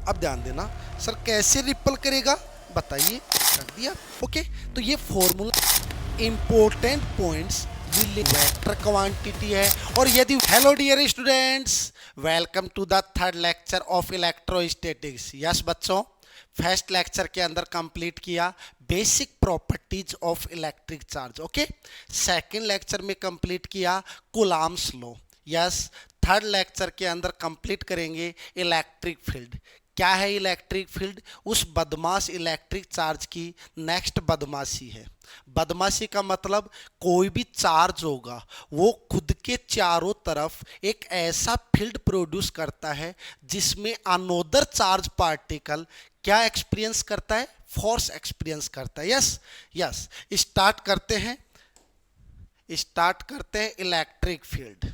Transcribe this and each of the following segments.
अब ध्यान देना सर कैसे रिपल करेगा बताइए, कर दिया। ओके, तो ये formula important points vector quantity है। और यदि hello dear students, welcome to the third lecture of electrostatics. Yes बच्चों, फर्स्ट लेक्चर के अंदर कंप्लीट किया basic properties of electric charge. Okay, second lecture में कंप्लीट किया Coulomb's law. Yes, third lecture के अंदर कंप्लीट करेंगे इलेक्ट्रिक फील्ड। क्या है इलेक्ट्रिक फील्ड? उस बदमाश इलेक्ट्रिक चार्ज की नेक्स्ट बदमाशी है। बदमाशी का मतलब कोई भी चार्ज होगा वो खुद के चारों तरफ एक ऐसा फील्ड प्रोड्यूस करता है जिसमें अनोदर चार्ज पार्टिकल क्या एक्सपीरियंस करता है? फोर्स एक्सपीरियंस करता है। यस यस, स्टार्ट करते हैं electric field.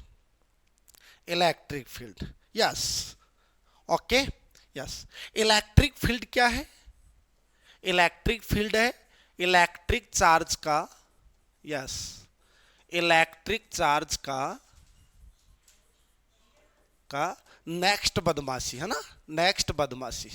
Electric field, yes, okay, yes. Electric field क्या है? इलेक्ट्रिक फील्ड है इलेक्ट्रिक चार्ज का, यस, इलेक्ट्रिक चार्ज का नेक्स्ट बदमाशी, है ना, नेक्स्ट बदमाशी।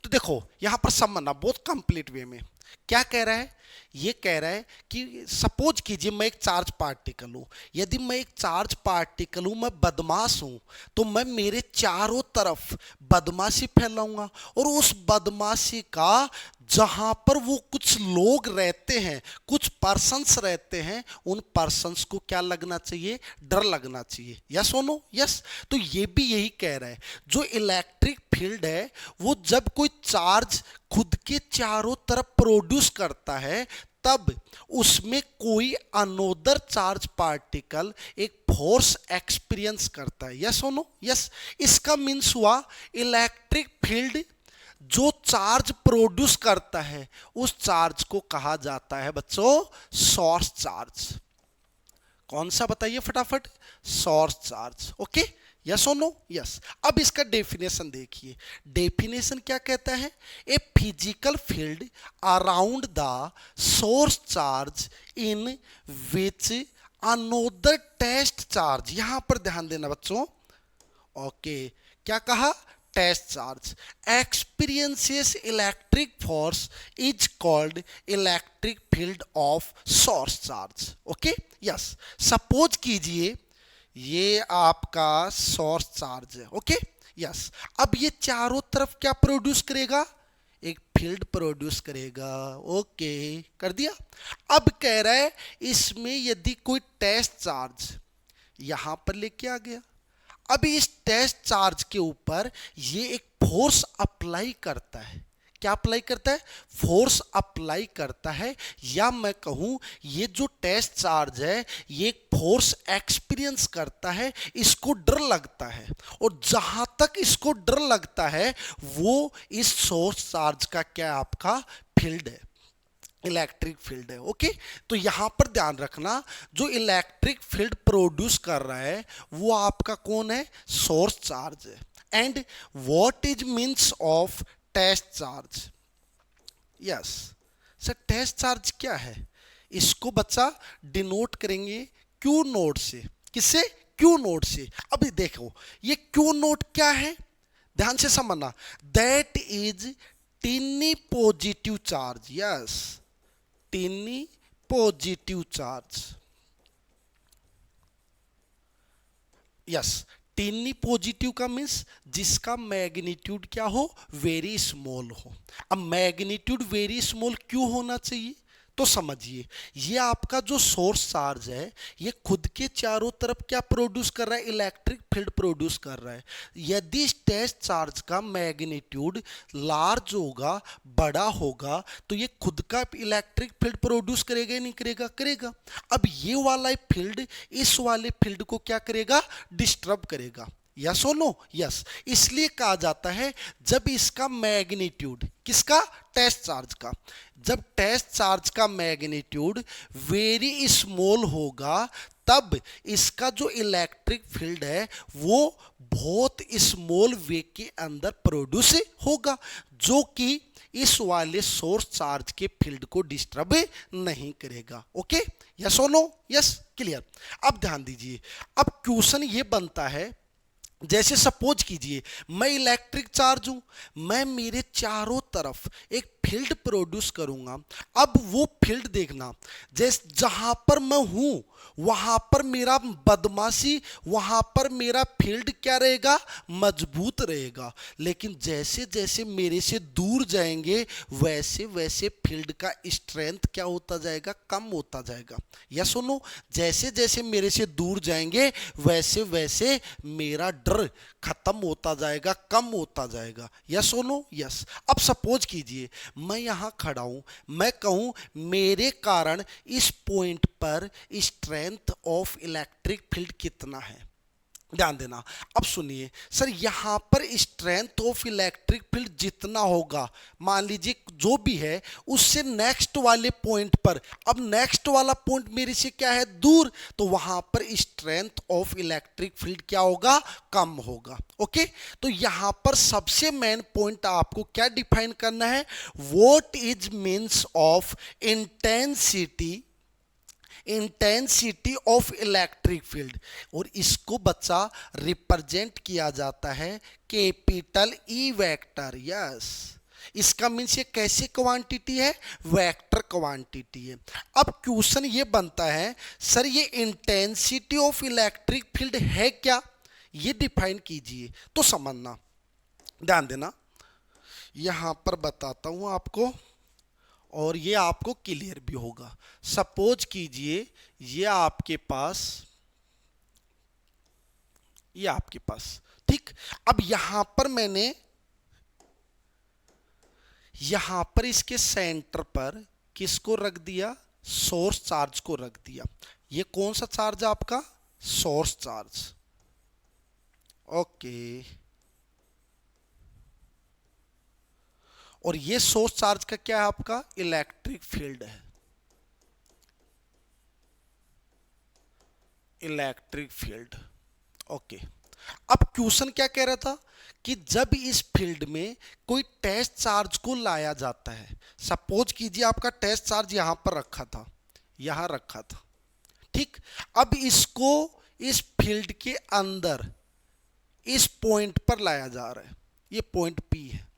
तो देखो यहां पर समझना बहुत कंप्लीट वे में क्या कह रहा है। ये कह रहा है कि सपोज कीजिए मैं एक चार्ज पार्टिकल हूं। यदि मैं एक चार्ज पार्टिकल हूं, मैं बदमाश हूं, तो मैं मेरे चारों तरफ बदमाशी फैलाऊंगा और उस बदमाशी का जहां पर वो कुछ लोग रहते हैं, कुछ पर्सन्स रहते हैं, उन पर्सन्स को क्या लगना चाहिए? डर लगना चाहिए। यस और नो? यस। तो ये भी यही कह रहा है, जो इलेक्ट्रिक फील्ड है वो जब कोई चार्ज खुद के चारों तरफ प्रोड्यूस करता है तब उसमें कोई अनोदर चार्ज पार्टिकल एक फोर्स एक्सपीरियंस करता है। यस और नो? यस। इसका मीन्स हुआ इलेक्ट्रिक फील्ड जो चार्ज प्रोड्यूस करता है उस चार्ज को कहा जाता है बच्चों सोर्स चार्ज। कौन सा बताइए फटाफट? Source charge. ओके, यस और नो? यस। अब इसका डेफिनेशन देखिए। डेफिनेशन क्या कहता है? A physical field around the source charge in which another test charge. यहां पर ध्यान देना बच्चों। ओके, क्या कहा? Test charge experiences electric force is called electric field of source charge. Okay, yes. Suppose कीजिए ये आपका सोर्स चार्ज है। Okay, yes. अब ये चारों तरफ क्या प्रोड्यूस करेगा? एक फील्ड प्रोड्यूस करेगा। ओके, कर दिया। अब कह रहा है इसमें यदि कोई टेस्ट चार्ज यहां पर लेके आ गया, अभी इस टेस्ट चार्ज के ऊपर ये एक फोर्स अप्लाई करता है। क्या अप्लाई करता है? फोर्स अप्लाई करता है, या मैं कहूं ये जो टेस्ट चार्ज है ये एक फोर्स एक्सपीरियंस करता है, इसको डर लगता है। और जहां तक इसको डर लगता है वो इस सोर्स चार्ज का क्या आपका फील्ड है, इलेक्ट्रिक फील्ड है। ओके, तो यहां पर ध्यान रखना जो इलेक्ट्रिक फील्ड प्रोड्यूस कर रहा है वो आपका कौन है? सोर्स चार्ज है। And what is means of test charge? Yes sir, test charge क्या है? इसको बच्चा डिनोट करेंगे क्यू नोट से। किससे? क्यू नोट से। अभी देखो ये क्यू नोट क्या है, ध्यान से समझना। That is टिनी positive charge. Yes, टिनी positive charge. Yes, टिनी positive का मीन्स जिसका मैग्नीट्यूड क्या हो? वेरी स्मॉल हो। अब मैग्नीट्यूड वेरी स्मॉल क्यों होना चाहिए? तो समझिए, ये आपका जो सोर्स चार्ज है ये खुद के चारों तरफ क्या प्रोड्यूस कर रहा है? इलेक्ट्रिक फील्ड प्रोड्यूस कर रहा है। यदि टेस्ट चार्ज का मैग्नीट्यूड लार्ज होगा, बड़ा होगा, तो ये खुद का इलेक्ट्रिक फील्ड प्रोड्यूस करेगा या नहीं करेगा? करेगा। अब ये वाला फील्ड इस वाले फील्ड को क्या करेगा? डिस्टर्ब करेगा। यस और नो? यस। इसलिए कहा जाता है जब इसका मैग्नीट्यूड, किसका? टेस्ट चार्ज का, जब टेस्ट चार्ज का मैग्नीट्यूड वेरी स्मॉल होगा तब इसका जो इलेक्ट्रिक फील्ड है वो बहुत स्मॉल वे के अंदर प्रोड्यूस होगा, जो कि इस वाले सोर्स चार्ज के फील्ड को डिस्टर्ब नहीं करेगा। ओके, यस और नो? Yes, clear. अब ध्यान दीजिए, अब क्वेश्चन ये बनता है जैसे सपोज कीजिए मैं इलेक्ट्रिक चार्ज हूं, मैं मेरे चारों तरफ एक फील्ड प्रोड्यूस करूंगा। अब वो फील्ड देखना, जैसे जहां पर मैं हूं वहां पर मेरा बदमाशी, वहां पर मेरा फील्ड क्या रहेगा, मजबूत रहेगा। लेकिन जैसे जैसे मेरे से दूर जाएंगे वैसे वैसे फील्ड का स्ट्रेंथ क्या होता जाएगा, कम होता जाएगा। या सुनो, जैसे जैसे मेरे से दूर जाएंगे वैसे वैसे मेरा डर खत्म होता जाएगा, कम होता जाएगा। यस सुनो, यस। अब सपोज कीजिए मैं यहां खड़ा हूं, मैं कहूं मेरे कारण इस पॉइंट पर स्ट्रेंथ ऑफ इलेक्ट्रिक फील्ड कितना है। ध्यान देना। अब सुनिए सर, यहां पर स्ट्रेंथ ऑफ इलेक्ट्रिक फील्ड जितना होगा, मान लीजिए जो भी है, उससे नेक्स्ट वाले पॉइंट पर, अब नेक्स्ट वाला पॉइंट मेरे से क्या है, दूर, तो वहां पर स्ट्रेंथ ऑफ इलेक्ट्रिक फील्ड क्या होगा, कम होगा। ओके, तो यहां पर सबसे मेन पॉइंट आपको क्या डिफाइन करना है, what is means of intensity of electric field. और इसको बच्चा रिप्रेजेंट किया जाता है कैपिटल ई वेक्टर। यस, इसका मीन्स ये कैसी क्वांटिटी है, वेक्टर क्वांटिटी है। अब क्वेश्चन ये बनता है सर ये इंटेंसिटी ऑफ इलेक्ट्रिक फील्ड है क्या, ये डिफाइन कीजिए तो समझना। ध्यान देना, यहां पर बताता हूं आपको और ये आपको क्लियर भी होगा। सपोज कीजिए ये आपके पास, ये आपके पास, ठीक। अब यहां पर मैंने, यहां पर इसके सेंटर पर किसको रख दिया, सोर्स चार्ज को रख दिया। ये कौन सा चार्ज है आपका, सोर्स चार्ज। ओके, और ये सोर्स चार्ज का क्या है आपका, इलेक्ट्रिक फील्ड है, इलेक्ट्रिक फील्ड। ओके, अब क्वेश्चन क्या कह रहा था कि जब इस फील्ड में कोई टेस्ट चार्ज को लाया जाता है, सपोज कीजिए आपका टेस्ट चार्ज यहां पर रखा था, यहां रखा था, ठीक। अब इसको इस फील्ड के अंदर इस पॉइंट पर लाया जा रहा है, ये पॉइंट पी है।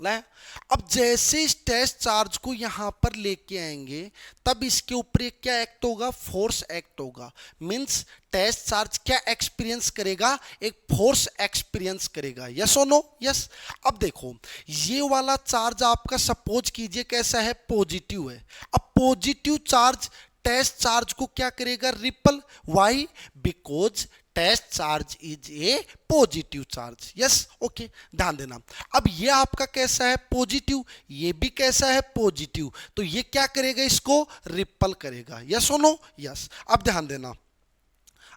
अब जैसे इस टेस्ट चार्ज को यहां पर लेके आएंगे तब इसके ऊपर एक क्या एक्ट होगा, फोर्स एक्ट होगा। मींस टेस्ट चार्ज क्या एक्सपीरियंस करेगा, एक फोर्स एक्सपीरियंस करेगा। यस और नो, यस। अब देखो ये वाला चार्ज आपका सपोज कीजिए कैसा है, पॉजिटिव है। अब पॉजिटिव चार्ज टेस्ट चार्ज को क्या करेगा, repel. Why, because test charge is a positive charge. Yes, okay, ध्यान देना। अब ये आपका कैसा है, पॉजिटिव, ये भी कैसा है, पॉजिटिव, तो ये क्या करेगा, इसको रिपल करेगा। यस और नो, यस। अब ध्यान देना,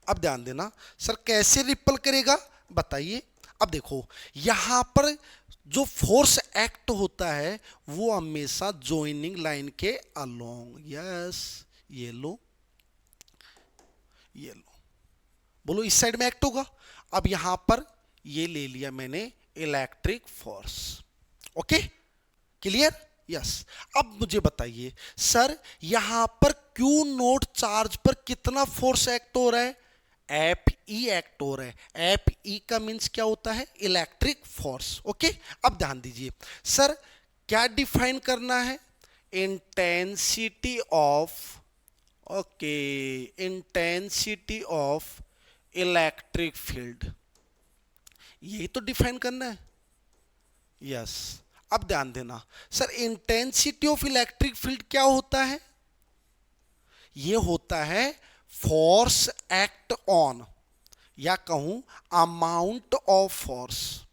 अब ध्यान देना सर कैसे रिपल करेगा बताइए। अब देखो यहां पर जो फोर्स एक्ट होता है वो हमेशा जॉइनिंग लाइन के अलोंग। यस, ये लो, ये लो, बोलो इस साइड में एक्ट होगा। अब यहां पर ये ले लिया मैंने electric force. Okay, clear, yes. अब मुझे बताइए सर यहां पर क्यू नोट चार्ज पर कितना फोर्स एक्ट हो रहा है, एफ ई एक्ट हो रहा है। एफ ई का मीन्स क्या होता है, इलेक्ट्रिक फोर्स। ओके, अब ध्यान दीजिए सर क्या डिफाइन करना है, intensity of, okay, intensity of electric field, यही तो डिफाइन करना है। यस, अब ध्यान देना sir intensity of electric field क्या होता है, ये होता है फोर्स एक्ट ऑन, या कहूं amount of force,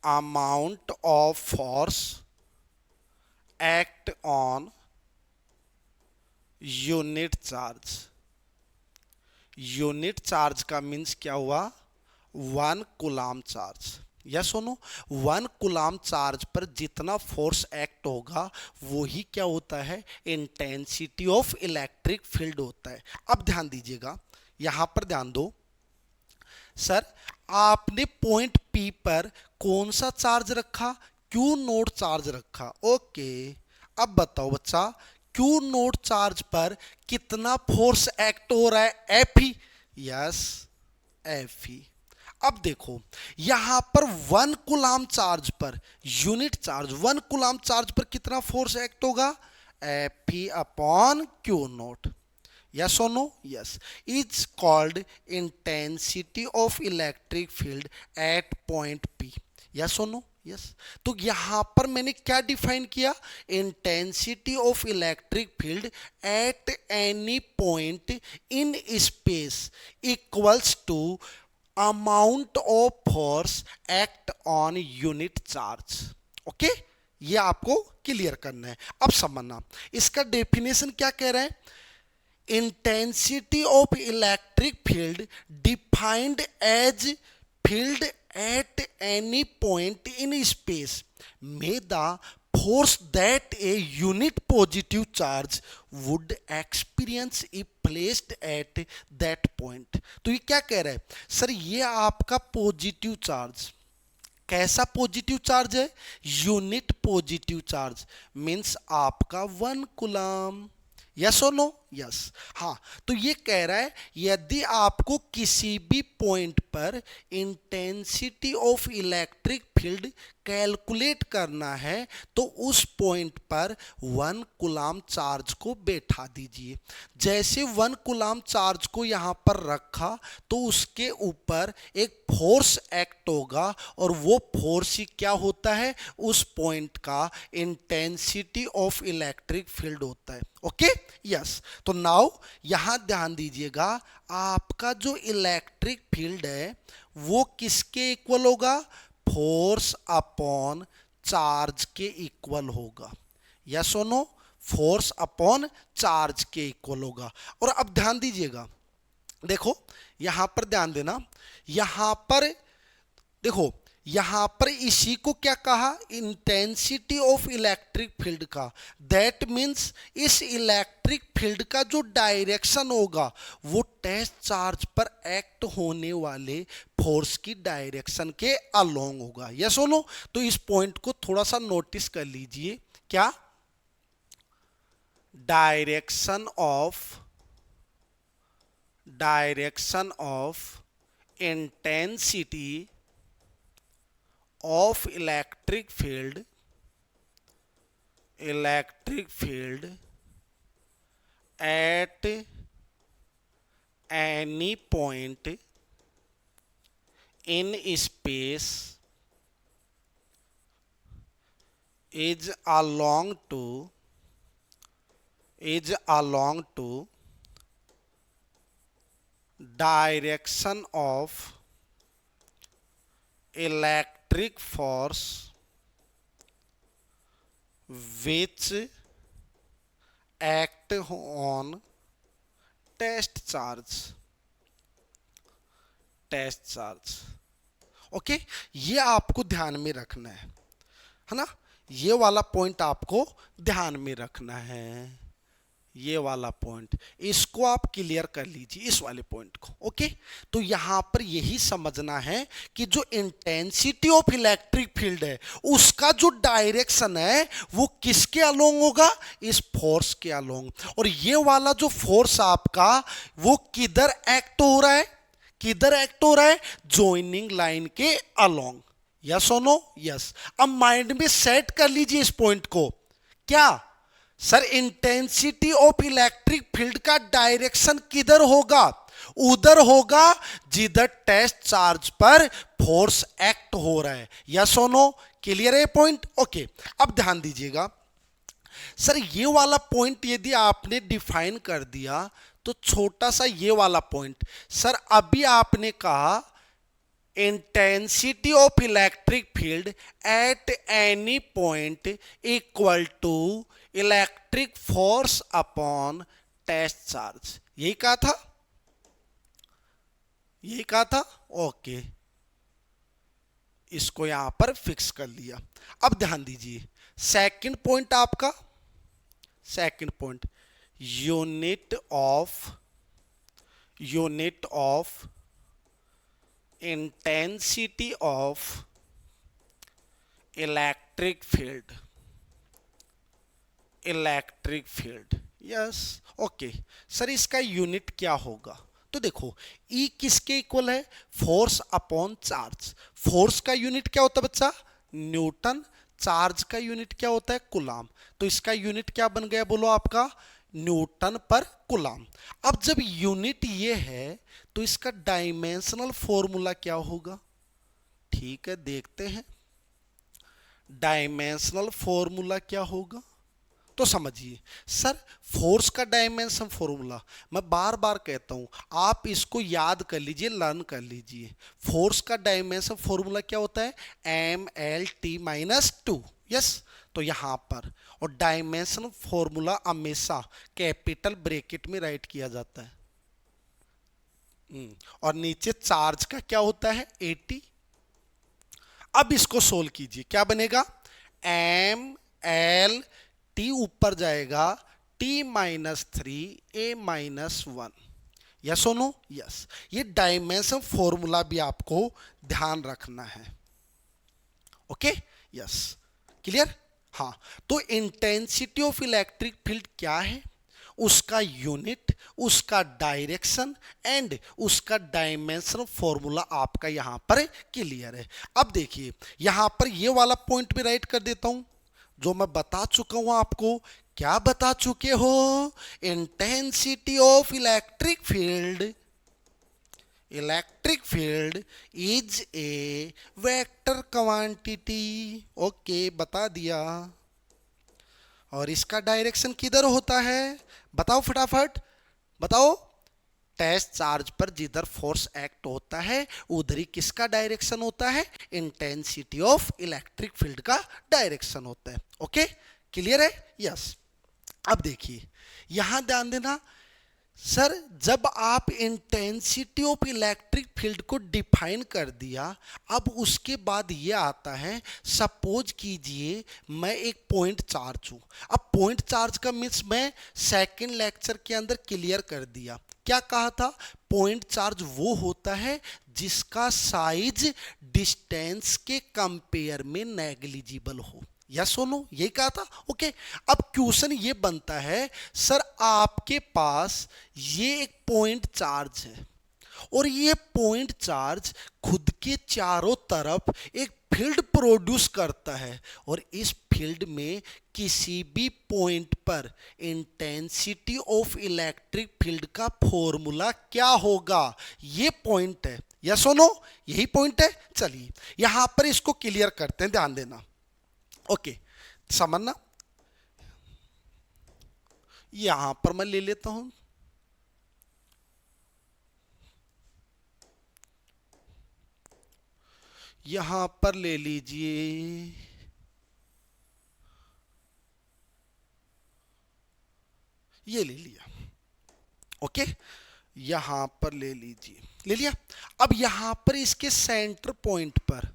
amount of force act on unit charge. Unit charge का मीन्स क्या हुआ, 1 कूलाम चार्ज। या सुनो, 1 कूलाम चार्ज पर जितना फोर्स एक्ट होगा वही क्या होता है, इंटेंसिटी ऑफ इलेक्ट्रिक फील्ड होता है। अब ध्यान दीजिएगा, यहां पर ध्यान दो सर, आपने पॉइंट पी पर कौन सा चार्ज रखा, क्यू नोट चार्ज रखा। ओके, अब बताओ बच्चा क्यू नोट चार्ज पर कितना फोर्स एक्ट हो रहा है? एफ ही। यस, एफ ही। अब देखो यहां पर 1 कूलाम चार्ज पर, यूनिट चार्ज 1 कूलाम चार्ज पर कितना फोर्स एक्ट होगा? F he upon Q note. Yes or no? Yes. It's called intensity of electric field at point P. Yes or no? Yes. तो यहां पर मैंने क्या डिफाइन किया? Intensity of electric field at any point in space equals to amount of force act on unit charge. Okay, ये आपको clear करना है। अब समझना इसका डेफिनेशन क्या कह रहा है? Intensity of electric field defined as field at any point in space may the force that a unit positive charge would experience if placed at that point। तो ये क्या कह रहा है सर? ये आपका पॉजिटिव चार्ज, कैसा पॉजिटिव चार्ज है? यूनिट पॉजिटिव चार्ज मीन्स आपका 1 कूलम। यस और नो? यस। हाँ, तो ये कह रहा है यदि आपको किसी भी पॉइंट पर intensity of electric field calculate करना है तो उस पॉइंट पर 1 कूलाम चार्ज को बैठा दीजिए। जैसे 1 कूलाम चार्ज को यहां पर रखा तो उसके ऊपर एक फोर्स एक्ट होगा और वो फोर्स ही क्या होता है? उस पॉइंट का इंटेंसिटी ऑफ इलेक्ट्रिक फील्ड होता है। Okay, yes. तो नाउ यहां ध्यान दीजिएगा, आपका जो इलेक्ट्रिक फील्ड है वो किसके इक्वल होगा? फोर्स अपॉन चार्ज के इक्वल होगा। यस और नो? फोर्स अपॉन चार्ज के इक्वल होगा। और अब ध्यान दीजिएगा, देखो यहां पर ध्यान देना, यहां पर देखो, यहां पर इसी को क्या कहा? इंटेंसिटी ऑफ इलेक्ट्रिक फील्ड का। दैट मीन्स इस इलेक्ट्रिक फील्ड का जो डायरेक्शन होगा वो टेस्ट चार्ज पर एक्ट होने वाले फोर्स की डायरेक्शन के अलोंग होगा। यस और नो? तो इस पॉइंट को थोड़ा सा नोटिस कर लीजिए। क्या? Direction of intensity of electric field at any point in space is along to direction of electric force which act on test charge। Okay, ये आपको ध्यान में रखना है ना? ये वाला पॉइंट आपको ध्यान में रखना है, ये वाला पॉइंट, इसको आप क्लियर कर लीजिए, इस वाले पॉइंट को। ओके, तो यहां पर यही समझना है कि जो इंटेंसिटी ऑफ इलेक्ट्रिक फील्ड है उसका जो डायरेक्शन है वो किसके अलोंग होगा? इस फोर्स के अलोंग। और ये वाला जो फोर्स आपका वो किधर एक्ट हो रहा है? जॉइनिंग लाइन के अलोंग। यस और नो? यस। अब माइंड में सेट कर लीजिए इस पॉइंट को। क्या sir? Intensity of electric field का डायरेक्शन किधर होगा? उधर होगा जिधर टेस्ट चार्ज पर फोर्स एक्ट हो रहा है। यस और नो? क्लियर है पॉइंट? ओके, अब ध्यान दीजिएगा, सर ये वाला पॉइंट यदि आपने डिफाइन कर दिया तो छोटा सा ये वाला पॉइंट, सर अभी आपने कहा intensity of electric field at any point equal to electric force upon test charge. यही कहा था? ओके, इसको यहां पर फिक्स कर लिया। अब ध्यान दीजिए, सेकंड पॉइंट आपका, unit of intensity of electric field electric field. Yes, okay sir, इसका यूनिट क्या होगा? तो देखो E किसके इक्वल है? Force upon charge. फोर्स का यूनिट क्या होता है बच्चा? न्यूटन। चार्ज का यूनिट क्या होता है? कूलाम। तो इसका यूनिट क्या बन गया बोलो आपका? न्यूटन पर कूलाम। अब जब यूनिट ये है तो इसका डायमेंशनल फॉर्मूला क्या होगा? ठीक है, देखते हैं डायमेंशनल फॉर्मूला क्या होगा। तो समझिए सर, फोर्स का डायमेंशन फॉर्मूला मैं बार बार कहता हूं, आप इसको याद कर लीजिए, लर्न कर लीजिए। फोर्स का डायमेंशन फॉर्मूला क्या होता है? MLT-2। यस, तो यहां पर और डायमेंशन फॉर्मूला हमेशा कैपिटल ब्रैकेट में राइट किया जाता है। और नीचे चार्ज का क्या होता है? 80। अब इसको सोल्व कीजिए, क्या बनेगा? ML, T ऊपर जाएगा, T-3 A-1। यस और नो? यस। ये डायमेंशन फॉर्मूला भी आपको ध्यान रखना है। Okay, yes, clear? हाँ, तो इंटेंसिटी ऑफ इलेक्ट्रिक फील्ड क्या है? उसका यूनिट, उसका डायरेक्शन एंड उसका डायमेंशन फॉर्मूला आपका यहां पर क्लियर है। अब देखिए यहां पर ये वाला पॉइंट भी राइट कर देता हूं जो मैं बता चुका हूं आपको। क्या बता चुके हो? Intensity of electric field, electric field is a vector quantity. Okay, बता दिया। और इसका डायरेक्शन किधर होता है? बताओ फटाफट बताओ। टेस्ट चार्ज पर जिधर फोर्स एक्ट होता है उधर ही किसका डायरेक्शन होता है? इंटेंसिटी ऑफ इलेक्ट्रिक फील्ड का डायरेक्शन होता है। ओके, क्लियर है? यस। अब देखिए यहां ध्यान देना सर, जब आप इंटेंसिटी ऑफ इलेक्ट्रिक फील्ड को डिफाइन कर दिया, अब उसके बाद ये आता है, सपोज कीजिए मैं एक पॉइंट चार्ज हूं। अब पॉइंट चार्ज का मीन्स मैं सेकंड लेक्चर के अंदर क्लियर कर दिया। क्या कहा था? पॉइंट चार्ज वो होता है जिसका साइज डिस्टेंस के कंपेयर में नेग्लिजिबल हो। यस और नो, यही कहा था। ओके, अब क्वेश्चन ये बनता है सर, आपके पास ये एक पॉइंट चार्ज है और ये पॉइंट चार्ज खुद के चारों तरफ एक फील्ड प्रोड्यूस करता है और इस फील्ड में किसी भी पॉइंट पर इंटेंसिटी ऑफ इलेक्ट्रिक फील्ड का फॉर्मूला क्या होगा? ये पॉइंट है। यस और नो, यही पॉइंट है। चलिए यहां पर इसको क्लियर करते हैं, ध्यान देना। ओके, समझना। यहां पर मैं ले लेता हूं, यहां पर ले लीजिए, ये ले लिया। ओके, यहां पर ले लीजिए, ले लिया। अब यहां पर इसके सेंटर पॉइंट पर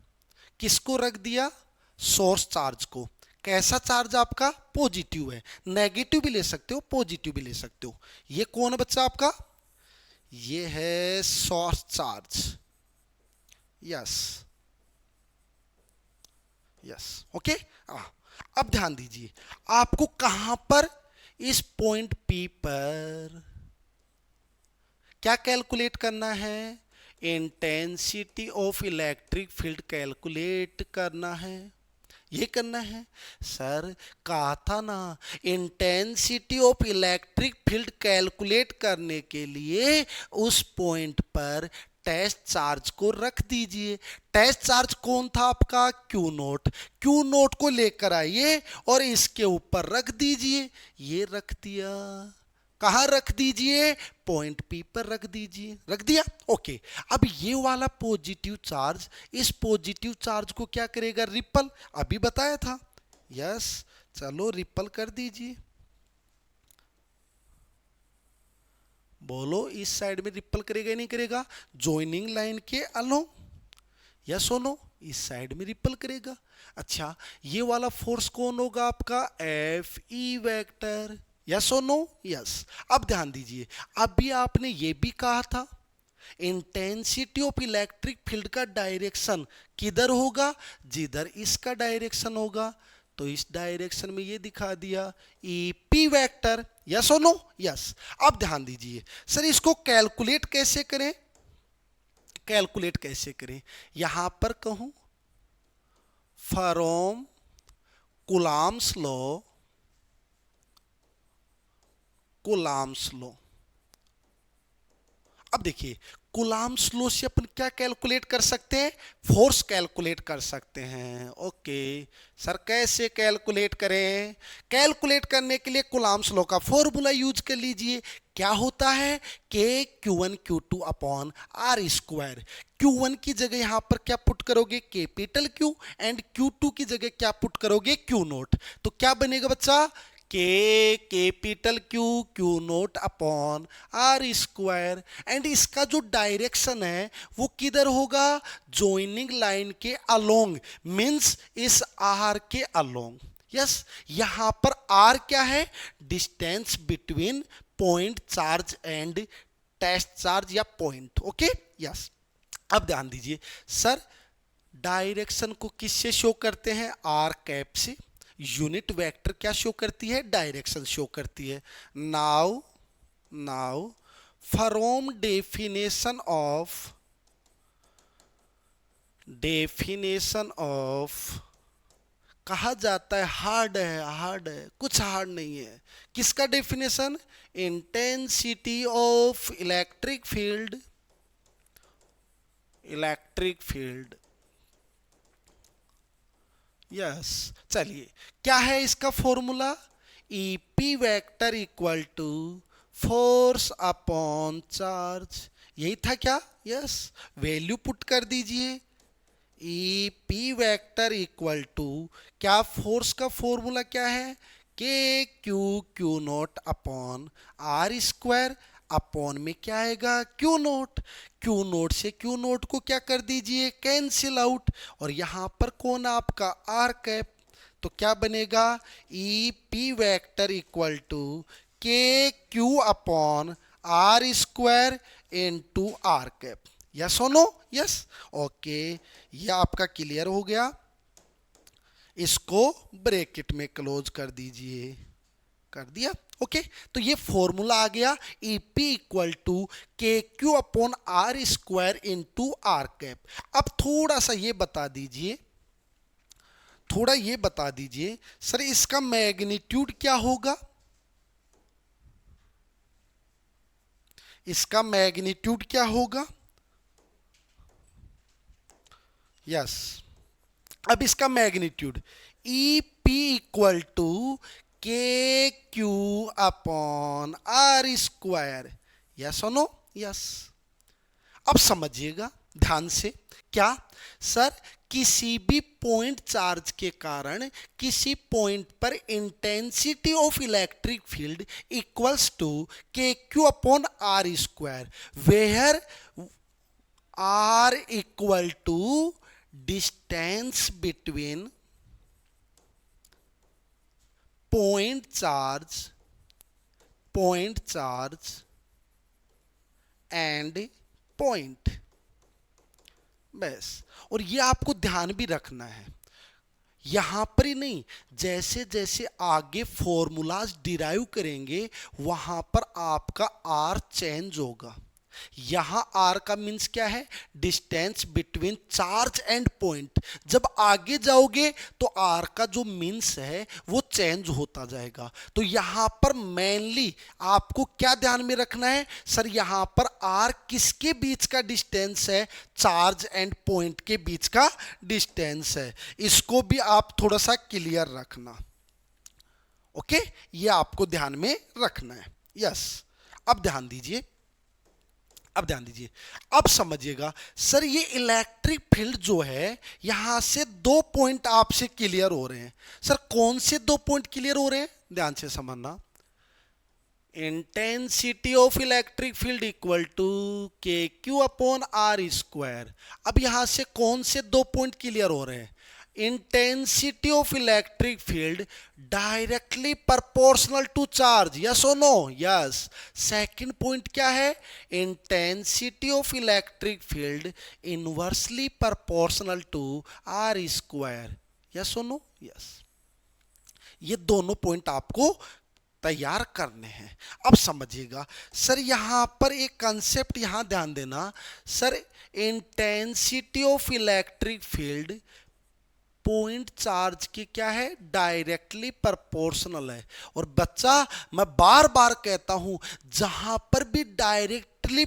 किसको रख दिया? सोर्स चार्ज को। कैसा चार्ज आपका? पॉजिटिव है। नेगेटिव भी ले सकते हो, पॉजिटिव भी ले सकते हो। ये कौन है बच्चा आपका? ये है source charge. Yes, yes, okay. अब ध्यान दीजिए, आपको कहां पर? इस पॉइंट P पर क्या कैलकुलेट करना है? Intensity of electric field calculate करना है। ये करना है सर, कहा था ना, intensity of electric field calculate करने के लिए उस पॉइंट पर टेस्ट चार्ज को रख दीजिए। टेस्ट चार्ज कौन था आपका? Q naught. क्यू नोट को लेकर आइए और इसके ऊपर रख दीजिए। ये रख दिया। कहां रख दीजिए? पॉइंट P पर रख दीजिए। रख दिया। ओके, अब ये वाला पॉजिटिव चार्ज इस पॉजिटिव चार्ज को क्या करेगा? रिपल। अभी बताया था। यस, चलो रिपल कर दीजिए। बोलो, इस साइड में रिपल करेगा नहीं करेगा? जॉइनिंग लाइन के अलोंग। यस और नो, इस साइड में रिपल करेगा। अच्छा, ये वाला फोर्स कौन होगा आपका? FE vector. यस और नो? यस। अब ध्यान दीजिए, अभी आपने ये भी कहा था इंटेंसिटी ऑफ इलेक्ट्रिक फील्ड का डायरेक्शन किधर होगा? जिधर इसका डायरेक्शन होगा। तो इस डायरेक्शन में ये दिखा दिया ई पी वेक्टर। यस और नो? यस। अब ध्यान दीजिए सर, इसको कैलकुलेट कैसे करें? कैलकुलेट कैसे करें? यहां पर कहूं from Coulomb's law, Coulomb's law. अब देखिए कूलॉम्स लॉ से अपन क्या कैलकुलेट कर सकते हैं? फोर्स कैलकुलेट कर सकते हैं। ओके सर, कैसे कैलकुलेट करें? कैलकुलेट करने के लिए कूलॉम्स लॉ का फॉर्मूला यूज कर लीजिए। क्या होता है? के Q1 Q2 upon R square. Q1 की जगह यहां पर क्या पुट करोगे? कैपिटल Q, एंड Q2 की जगह क्या पुट करोगे? Q naught. तो क्या बनेगा बच्चा? K capital Q Q naught upon R square. And इसका जो डायरेक्शन है वो किधर होगा? जॉइनिंग लाइन के अलोंग, मींस इस आर के अलोंग। यस, यहां पर आर क्या है? Distance between point charge and test charge या पॉइंट। Okay yes. अब ध्यान दीजिए सर, डायरेक्शन को किससे शो करते हैं? आर कैप से। यूनिट वेक्टर क्या शो करती है? डायरेक्शन शो करती है। नाउ फ्रॉम डेफिनेशन ऑफ कहा जाता है हार्ड है, हार्ड है, कुछ हार्ड नहीं है। किसका definition? Intensity of electric field, electric field. Yes, चलिए क्या है इसका formula? E P vector equal to force upon charge. यही था क्या? यस, वैल्यू पुट कर दीजिए। E P vector equal to क्या? फोर्स का फॉर्मूला क्या है? K Q Q naught upon R square. Upon में क्या आएगा? Q naught. क्यू नोट से क्यू नोट को क्या कर दीजिए? Cancel out. और यहां पर कौन आपका? R cap. तो क्या बनेगा? E P vector equal to K Q upon R square into R cap. Yes और नो? यस। ओके, ये आपका क्लियर हो गया। इसको ब्रैकेट में क्लोज कर दीजिए। कर दिया? ओके, तो ये फॉर्मूला आ गया E P equal to K Q upon R square into R cap. अब थोड़ा सा ये बता दीजिए, थोड़ा ये बता दीजिए सर, इसका मैग्नीट्यूड क्या होगा? इसका मैग्नीट्यूड क्या होगा? यस, अब इसका magnitude E P equal to K Q upon R square. Yes और नो? यस। अब समझिएगा ध्यान से। क्या सर, किसी भी पॉइंट चार्ज के कारण किसी पॉइंट पर intensity of electric field equals to K Q upon R square, where R equal to distance between point charge and point। बस, और ये आपको ध्यान भी रखना है, यहां पर ही नहीं, जैसे जैसे आगे फॉर्मूलाज डिराइव करेंगे वहां पर आपका आर चेंज होगा। यहां आर का मीन्स क्या है? Distance between charge and point. जब आगे जाओगे तो आर का जो मीन्स है वो चेंज होता जाएगा। तो यहां पर मेनली आपको क्या ध्यान में रखना है सर? यहां पर आर किसके बीच का डिस्टेंस है? चार्ज एंड पॉइंट के बीच का डिस्टेंस है। इसको भी आप थोड़ा सा क्लियर रखना। ओके, ये आपको ध्यान में रखना है। यस, अब ध्यान दीजिए, अब ध्यान दीजिए, अब समझिएगा सर, ये इलेक्ट्रिक फील्ड जो है यहां से दो पॉइंट आपसे क्लियर हो रहे हैं। सर कौन से दो पॉइंट क्लियर हो रहे हैं? ध्यान से समझना। Intensity of electric field equal to K Q upon R square. अब यहां से कौन से दो पॉइंट क्लियर हो रहे हैं? Intensity of electric field directly proportional to charge. Yes और नो? यस। सेकंड पॉइंट क्या है? Intensity of electric field inversely proportional to R square. Yes और नो? यस। ये दोनों पॉइंट आपको तैयार करने हैं। अब समझिएगा सर, यहां पर एक कंसेप्ट यहां ध्यान देना sir, intensity of electric field point charge की क्या है, डायरेक्टली प्रोपोर्शनल है। और बच्चा मैं बार बार कहता हूं, जहां पर भी डायरेक्टली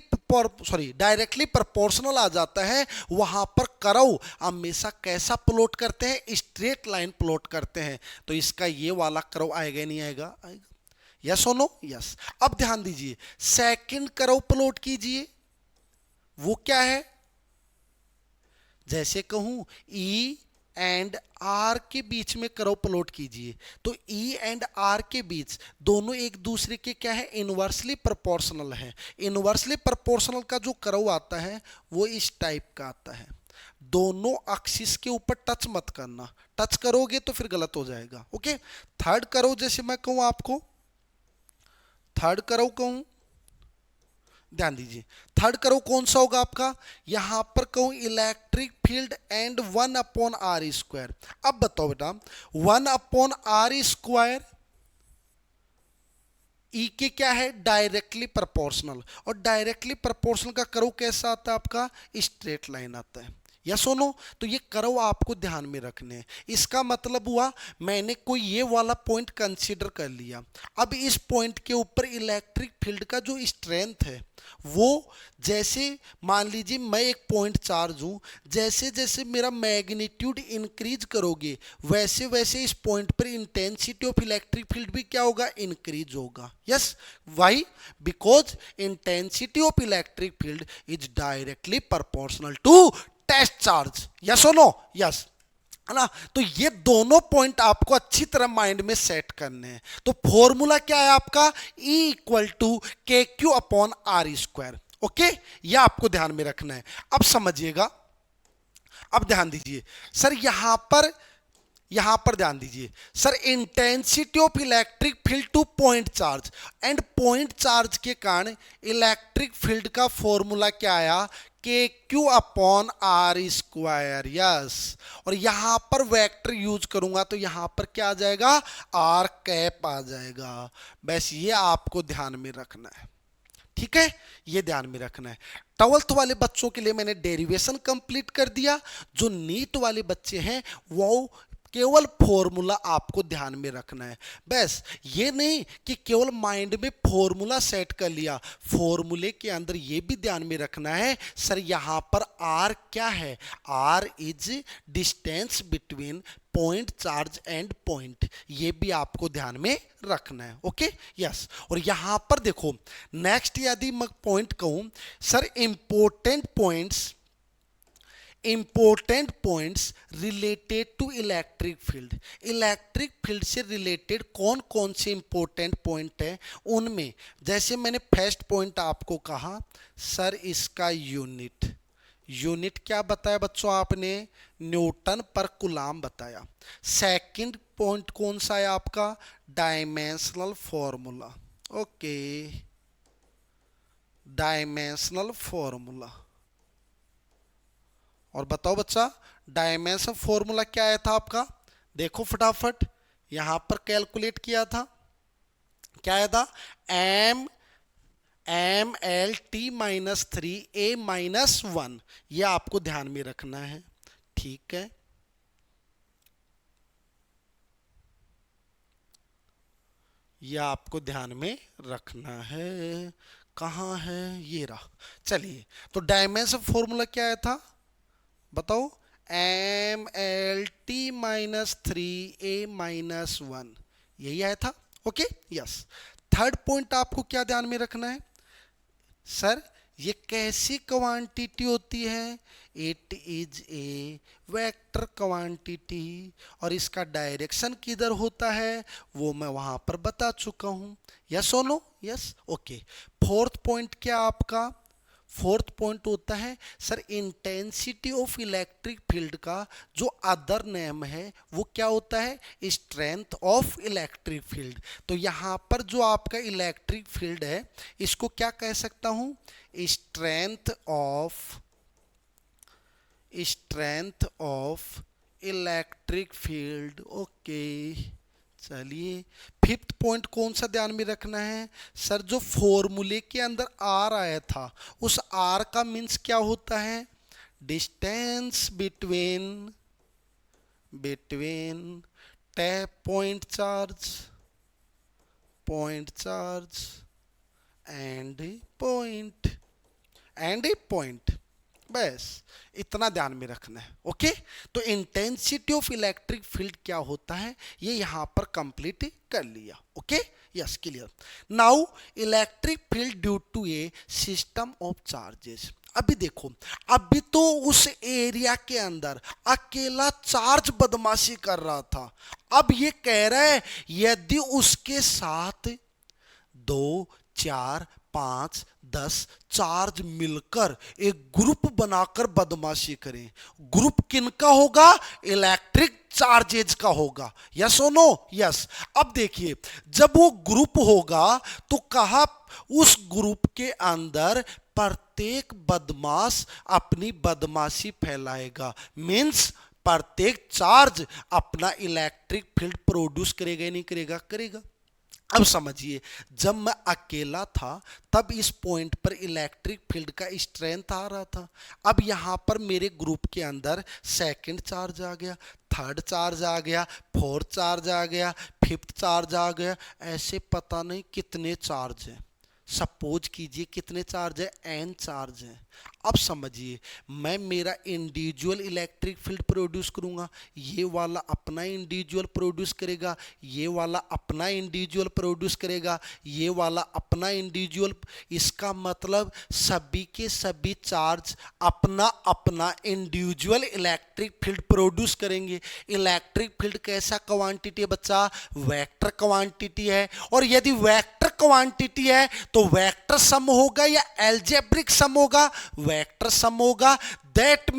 प्रोपोर्शनल आ जाता है वहां पर कर्व हमेशा कैसा प्लॉट करते हैं, स्ट्रेट लाइन प्लॉट करते हैं। तो इसका ये वाला कर्व आएगा नहीं आएगा, आएगा। यस और नो, यस। अब ध्यान दीजिए, सेकंड कर्व प्लॉट कीजिए, वो क्या है, जैसे कहूं ई एंड आर के बीच में कर्व प्लॉट कीजिए, तो ई एंड आर के बीच दोनों एक दूसरे के क्या है, इनवर्सली प्रोपोर्शनल है। इनवर्सली प्रोपोर्शनल का जो कर्व आता है वो इस टाइप का आता है। दोनों एक्सिस के ऊपर टच मत करना, टच करोगे तो फिर गलत हो जाएगा। ओके, थर्ड कर्व जैसे मैं कहूं आपको, थर्ड कर्व कहूं, ध्यान दीजिए, थर्ड कर्व कौन सा होगा आपका, यहां पर कहूं इलेक्ट्रिक फील्ड एंड 1/r²। अब बताओ बेटा, 1/r², ई के क्या है, डायरेक्टली प्रोपोर्शनल। और डायरेक्टली प्रोपोर्शनल का कर्व कैसा आता है आपका, स्ट्रेट लाइन आता है। या सुनो, तो ये कर्व आपको ध्यान में रखने हैं। इसका मतलब हुआ मैंने कोई ये वाला पॉइंट कंसीडर कर लिया, अब इस पॉइंट के ऊपर इलेक्ट्रिक फील्ड का जो स्ट्रेंथ है वो, जैसे मान लीजिए मैं एक पॉइंट चार्ज हूं, जैसे जैसे मेरा मैग्नीट्यूड इंक्रीज करोगे वैसे वैसे इस पॉइंट पर इंटेंसिटी ऑफ इलेक्ट्रिक फील्ड भी क्या होगा, इंक्रीज होगा। Yes, why, because intensity of electric field is directly proportional to test charge. Yes और नो, यस, है ना। तो ये दोनों पॉइंट आपको अच्छी तरह माइंड में सेट करने हैं। तो फॉर्मूला क्या है आपका, E = KQ/R²। ओके, ये आपको ध्यान में रखना है। अब समझिएगा, अब ध्यान दीजिए सर, यहां पर ध्यान दीजिए sir, intensity of electric field two point charge and point charge के कारण इलेक्ट्रिक फील्ड का फॉर्मूला क्या आया, KQ/R²। यस, और यहां पर वेक्टर यूज करूंगा तो यहां पर क्या आ जाएगा, आर कैप आ जाएगा। बस ये आपको ध्यान में रखना है, ठीक है, ये ध्यान में रखना है। 12th वाले बच्चों के लिए मैंने डेरिवेशन कंप्लीट कर दिया। जो नीट वाले बच्चे हैं वो केवल फॉर्मूला आपको ध्यान में रखना है। बस ये नहीं कि केवल माइंड में फॉर्मूला सेट कर लिया, फॉर्मूले के अंदर ये भी ध्यान में रखना है सर, यहां पर आर क्या है, R is distance between point charge and point, ये भी आपको ध्यान में रखना है। Okay, yes. और यहां पर देखो, नेक्स्ट यदि मैं पॉइंट कहूं sir, important points related to electric field, electric field से रिलेटेड कौन कौन से इंपॉर्टेंट पॉइंट है उनमें, जैसे मैंने फर्स्ट पॉइंट आपको कहा सर, इसका यूनिट क्या बताया बच्चों आपने, न्यूटन पर कूलाम बताया। सेकंड पॉइंट कौन सा है आपका, dimensional formula. Okay, dimensional formula. और बताओ बच्चा, डायमेंशन फॉर्मूला क्या आया था आपका, देखो फटाफट, यहां पर कैलकुलेट किया था, क्या आया था, MLT-3A-1, यह आपको ध्यान में रखना है, ठीक है। यह आपको ध्यान में रखना है, कहां है, ये रहा। चलिए, तो डायमेंशन फॉर्मूला क्या आया था बताओ, MLT-3A-1, यही आया था। Okay, yes. थर्ड पॉइंट आपको क्या ध्यान में रखना है सर, ये कैसी क्वांटिटी होती है, it is a vector quantity, और इसका डायरेक्शन किधर होता है वो मैं वहां पर बता चुका हूं। यस और no, yes, okay. Fourth point क्या आपका, फोर्थ पॉइंट होता है sir, intensity of electric field का जो अदर नेम है वो क्या होता है, स्ट्रेंथ ऑफ इलेक्ट्रिक फील्ड। तो यहां पर जो आपका इलेक्ट्रिक फील्ड है इसको क्या कह सकता हूं, strength of electric field. Okay, चलिए, फिफ्थ पॉइंट कौन सा ध्यान में रखना है सर? जो फॉर्मूले के अंदर आर आया था, उस आर का मीन्स क्या होता है? Distance between tap point charge and point. बस इतना ध्यान में रखना है। ओके, तो इंटेंसिटी ऑफ इलेक्ट्रिक फील्ड क्या होता है ये यहां पर कंप्लीट कर लिया। Okay, yes, clear. Now electric field due to a system of charges. अभी देखो, अभी तो उस एरिया के अंदर अकेला चार्ज बदमाशी कर रहा था। अब ये कह रहा है यदि उसके साथ 2, 4, 5, 10 चार्ज मिलकर एक ग्रुप बनाकर बदमाशी करें, ग्रुप किनका होगा? इलेक्ट्रिक चार्जेज का होगा। यस और नो? यस। अब देखिए, जब वो ग्रुप होगा तो कहा उस ग्रुप के अंदर प्रत्येक बदमाश अपनी बदमाशी फैलाएगा। मीन्स प्रत्येक चार्ज अपना इलेक्ट्रिक फील्ड प्रोड्यूस करेगा या नहीं करेगा? करेगा। अब समझिए, जब मैं अकेला था तब इस पॉइंट पर इलेक्ट्रिक फील्ड का स्ट्रेंथ आ रहा था। अब यहां पर मेरे ग्रुप के अंदर सेकंड चार्ज आ गया, थर्ड चार्ज आ गया, फोर्थ चार्ज आ गया, फिफ्थ चार्ज आ गया, ऐसे पता नहीं कितने चार्ज हैं। सपोज कीजिए कितने चार्ज है? n चार्ज है। अब समझिए, मैं मेरा इंडिविजुअल इलेक्ट्रिक फील्ड प्रोड्यूस करूंगा, ये वाला अपना इंडिविजुअल प्रोड्यूस करेगा, ये वाला अपना इंडिविजुअल प्रोड्यूस करेगा, ये वाला अपना इंडिविजुअल। इसका मतलब सभी के सभी चार्ज अपना अपना इंडिविजुअल इलेक्ट्रिक फील्ड प्रोड्यूस करेंगे। इलेक्ट्रिक फील्ड कैसा क्वांटिटी है बच्चा? वेक्टर क्वांटिटी है। और यदि वेक्टर क्वांटिटी है तो वेक्टर सम होगा या एल्जेब्रिक सम होगा? वेक्टर सम होगा। That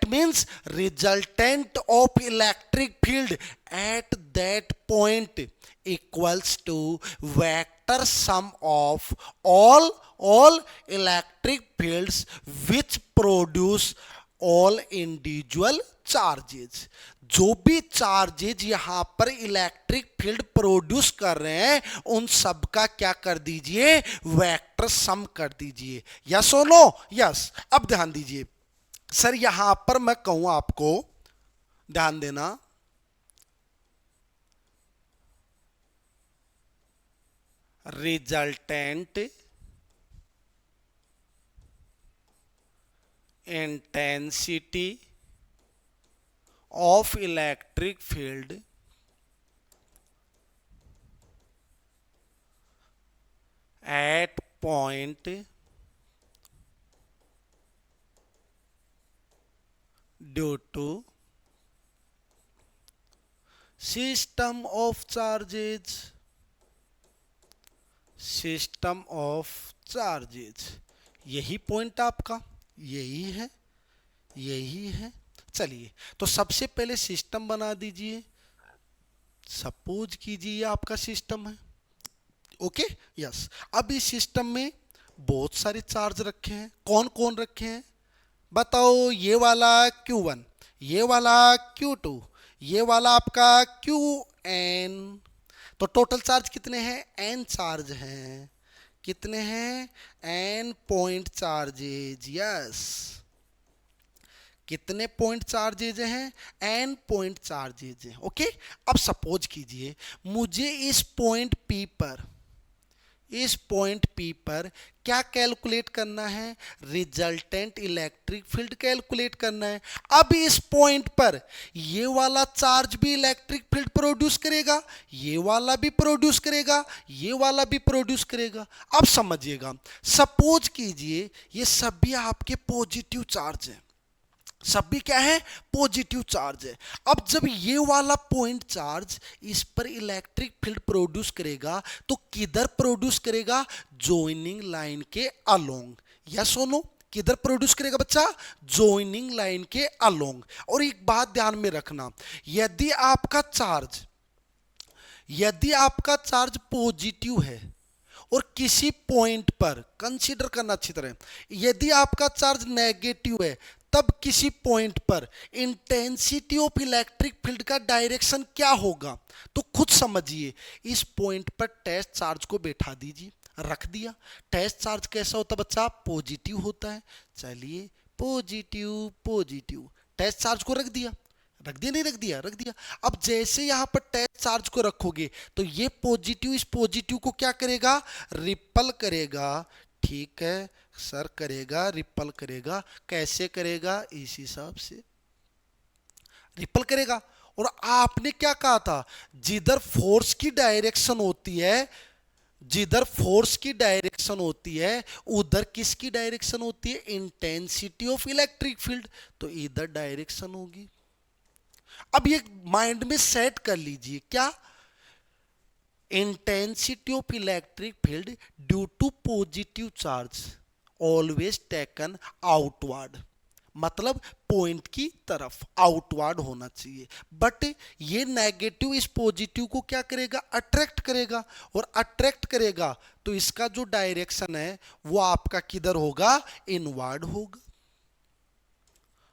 means resultant of electric field at that point equals to vector sum of all electric fields which produce all individual charges. जो भी चार्जेज यहां पर इलेक्ट्रिक फील्ड प्रोड्यूस कर रहे हैं उन सब का क्या कर दीजिए? वेक्टर सम कर दीजिए। यस और नो? यस। अब ध्यान दीजिए सर, यहां पर मैं कहूं आपको ध्यान देना, resultant intensity of electric field at point due to system of charges. System of charges, यही पॉइंट आपका, यही है। चलिए, तो सबसे पहले सिस्टम बना दीजिए। सपोज कीजिए आपका सिस्टम है। Okay, yes. अब इस सिस्टम में बहुत सारे चार्ज रखे हैं। कौन कौन रखे हैं बताओ? ये वाला Q1, ये वाला Q2, ये वाला आपका Qn। तो टोटल चार्ज कितने हैं? n चार्ज हैं। कितने हैं? n point charges. यस, कितने पॉइंट चार्जेज हैं? n पॉइंट चार्जेज हैं। ओके, अब सपोज कीजिए मुझे इस पॉइंट P पर क्या कैलकुलेट करना है? रिजल्टेंट इलेक्ट्रिक फील्ड कैलकुलेट करना है। अब इस पॉइंट पर ये वाला चार्ज भी इलेक्ट्रिक फील्ड प्रोड्यूस करेगा, ये वाला भी प्रोड्यूस करेगा, ये वाला भी प्रोड्यूस करेगा। अब समझिएगा, सपोज कीजिए ये सभी आपके पॉजिटिव चार्ज हैं। सभी क्या है? पॉजिटिव चार्ज है। अब जब ये वाला पॉइंट चार्ज इस पर इलेक्ट्रिक फील्ड प्रोड्यूस करेगा तो किधर प्रोड्यूस करेगा? जॉइनिंग लाइन के अलोंग। यस और नो? किधर प्रोड्यूस करेगा बच्चा? जॉइनिंग लाइन के अलोंग। और एक बात ध्यान में रखना, यदि आपका चार्ज पॉजिटिव है और किसी पॉइंट पर कंसीडर करना अच्छी तरह, यदि आपका चार्ज नेगेटिव है तब किसी पॉइंट पर इंटेंसिटी ऑफ इलेक्ट्रिक फील्ड का डायरेक्शन क्या होगा। तो खुद समझिए, इस पॉइंट पर टेस्ट चार्ज को बैठा दीजिए, रख दिया। टेस्ट चार्ज कैसा होता है बच्चा, पॉजिटिव होता है। चलिए पॉजिटिव पॉजिटिव, टेस्ट चार्ज को रख दिया, रख दिया नहीं रख दिया, रख दिया। अब जैसे यहां पर टेस्ट चार्ज को रखोगे तो ये पॉजिटिव इस पॉजिटिव को क्या करेगा, रिपल करेगा। ठीक है सर, करेगा, रिपल करेगा। कैसे करेगा, इस हिसाब से रिपल करेगा। और आपने क्या कहा था, जिधर फोर्स की डायरेक्शन होती है, जिधर फोर्स की डायरेक्शन होती है उधर किसकी डायरेक्शन होती है, इंटेंसिटी ऑफ इलेक्ट्रिक फील्ड। तो इधर डायरेक्शन होगी। अब ये माइंड में सेट कर लीजिए, क्या, intensity of electric field due to positive charge always taken outward, मतलब पॉइंट की तरफ आउटवर्ड होना चाहिए। बट ये नेगेटिव इस पॉजिटिव को क्या करेगा, अट्रैक्ट करेगा। और अट्रैक्ट करेगा तो इसका जो डायरेक्शन है वो आपका किधर होगा, इनवर्ड होगा।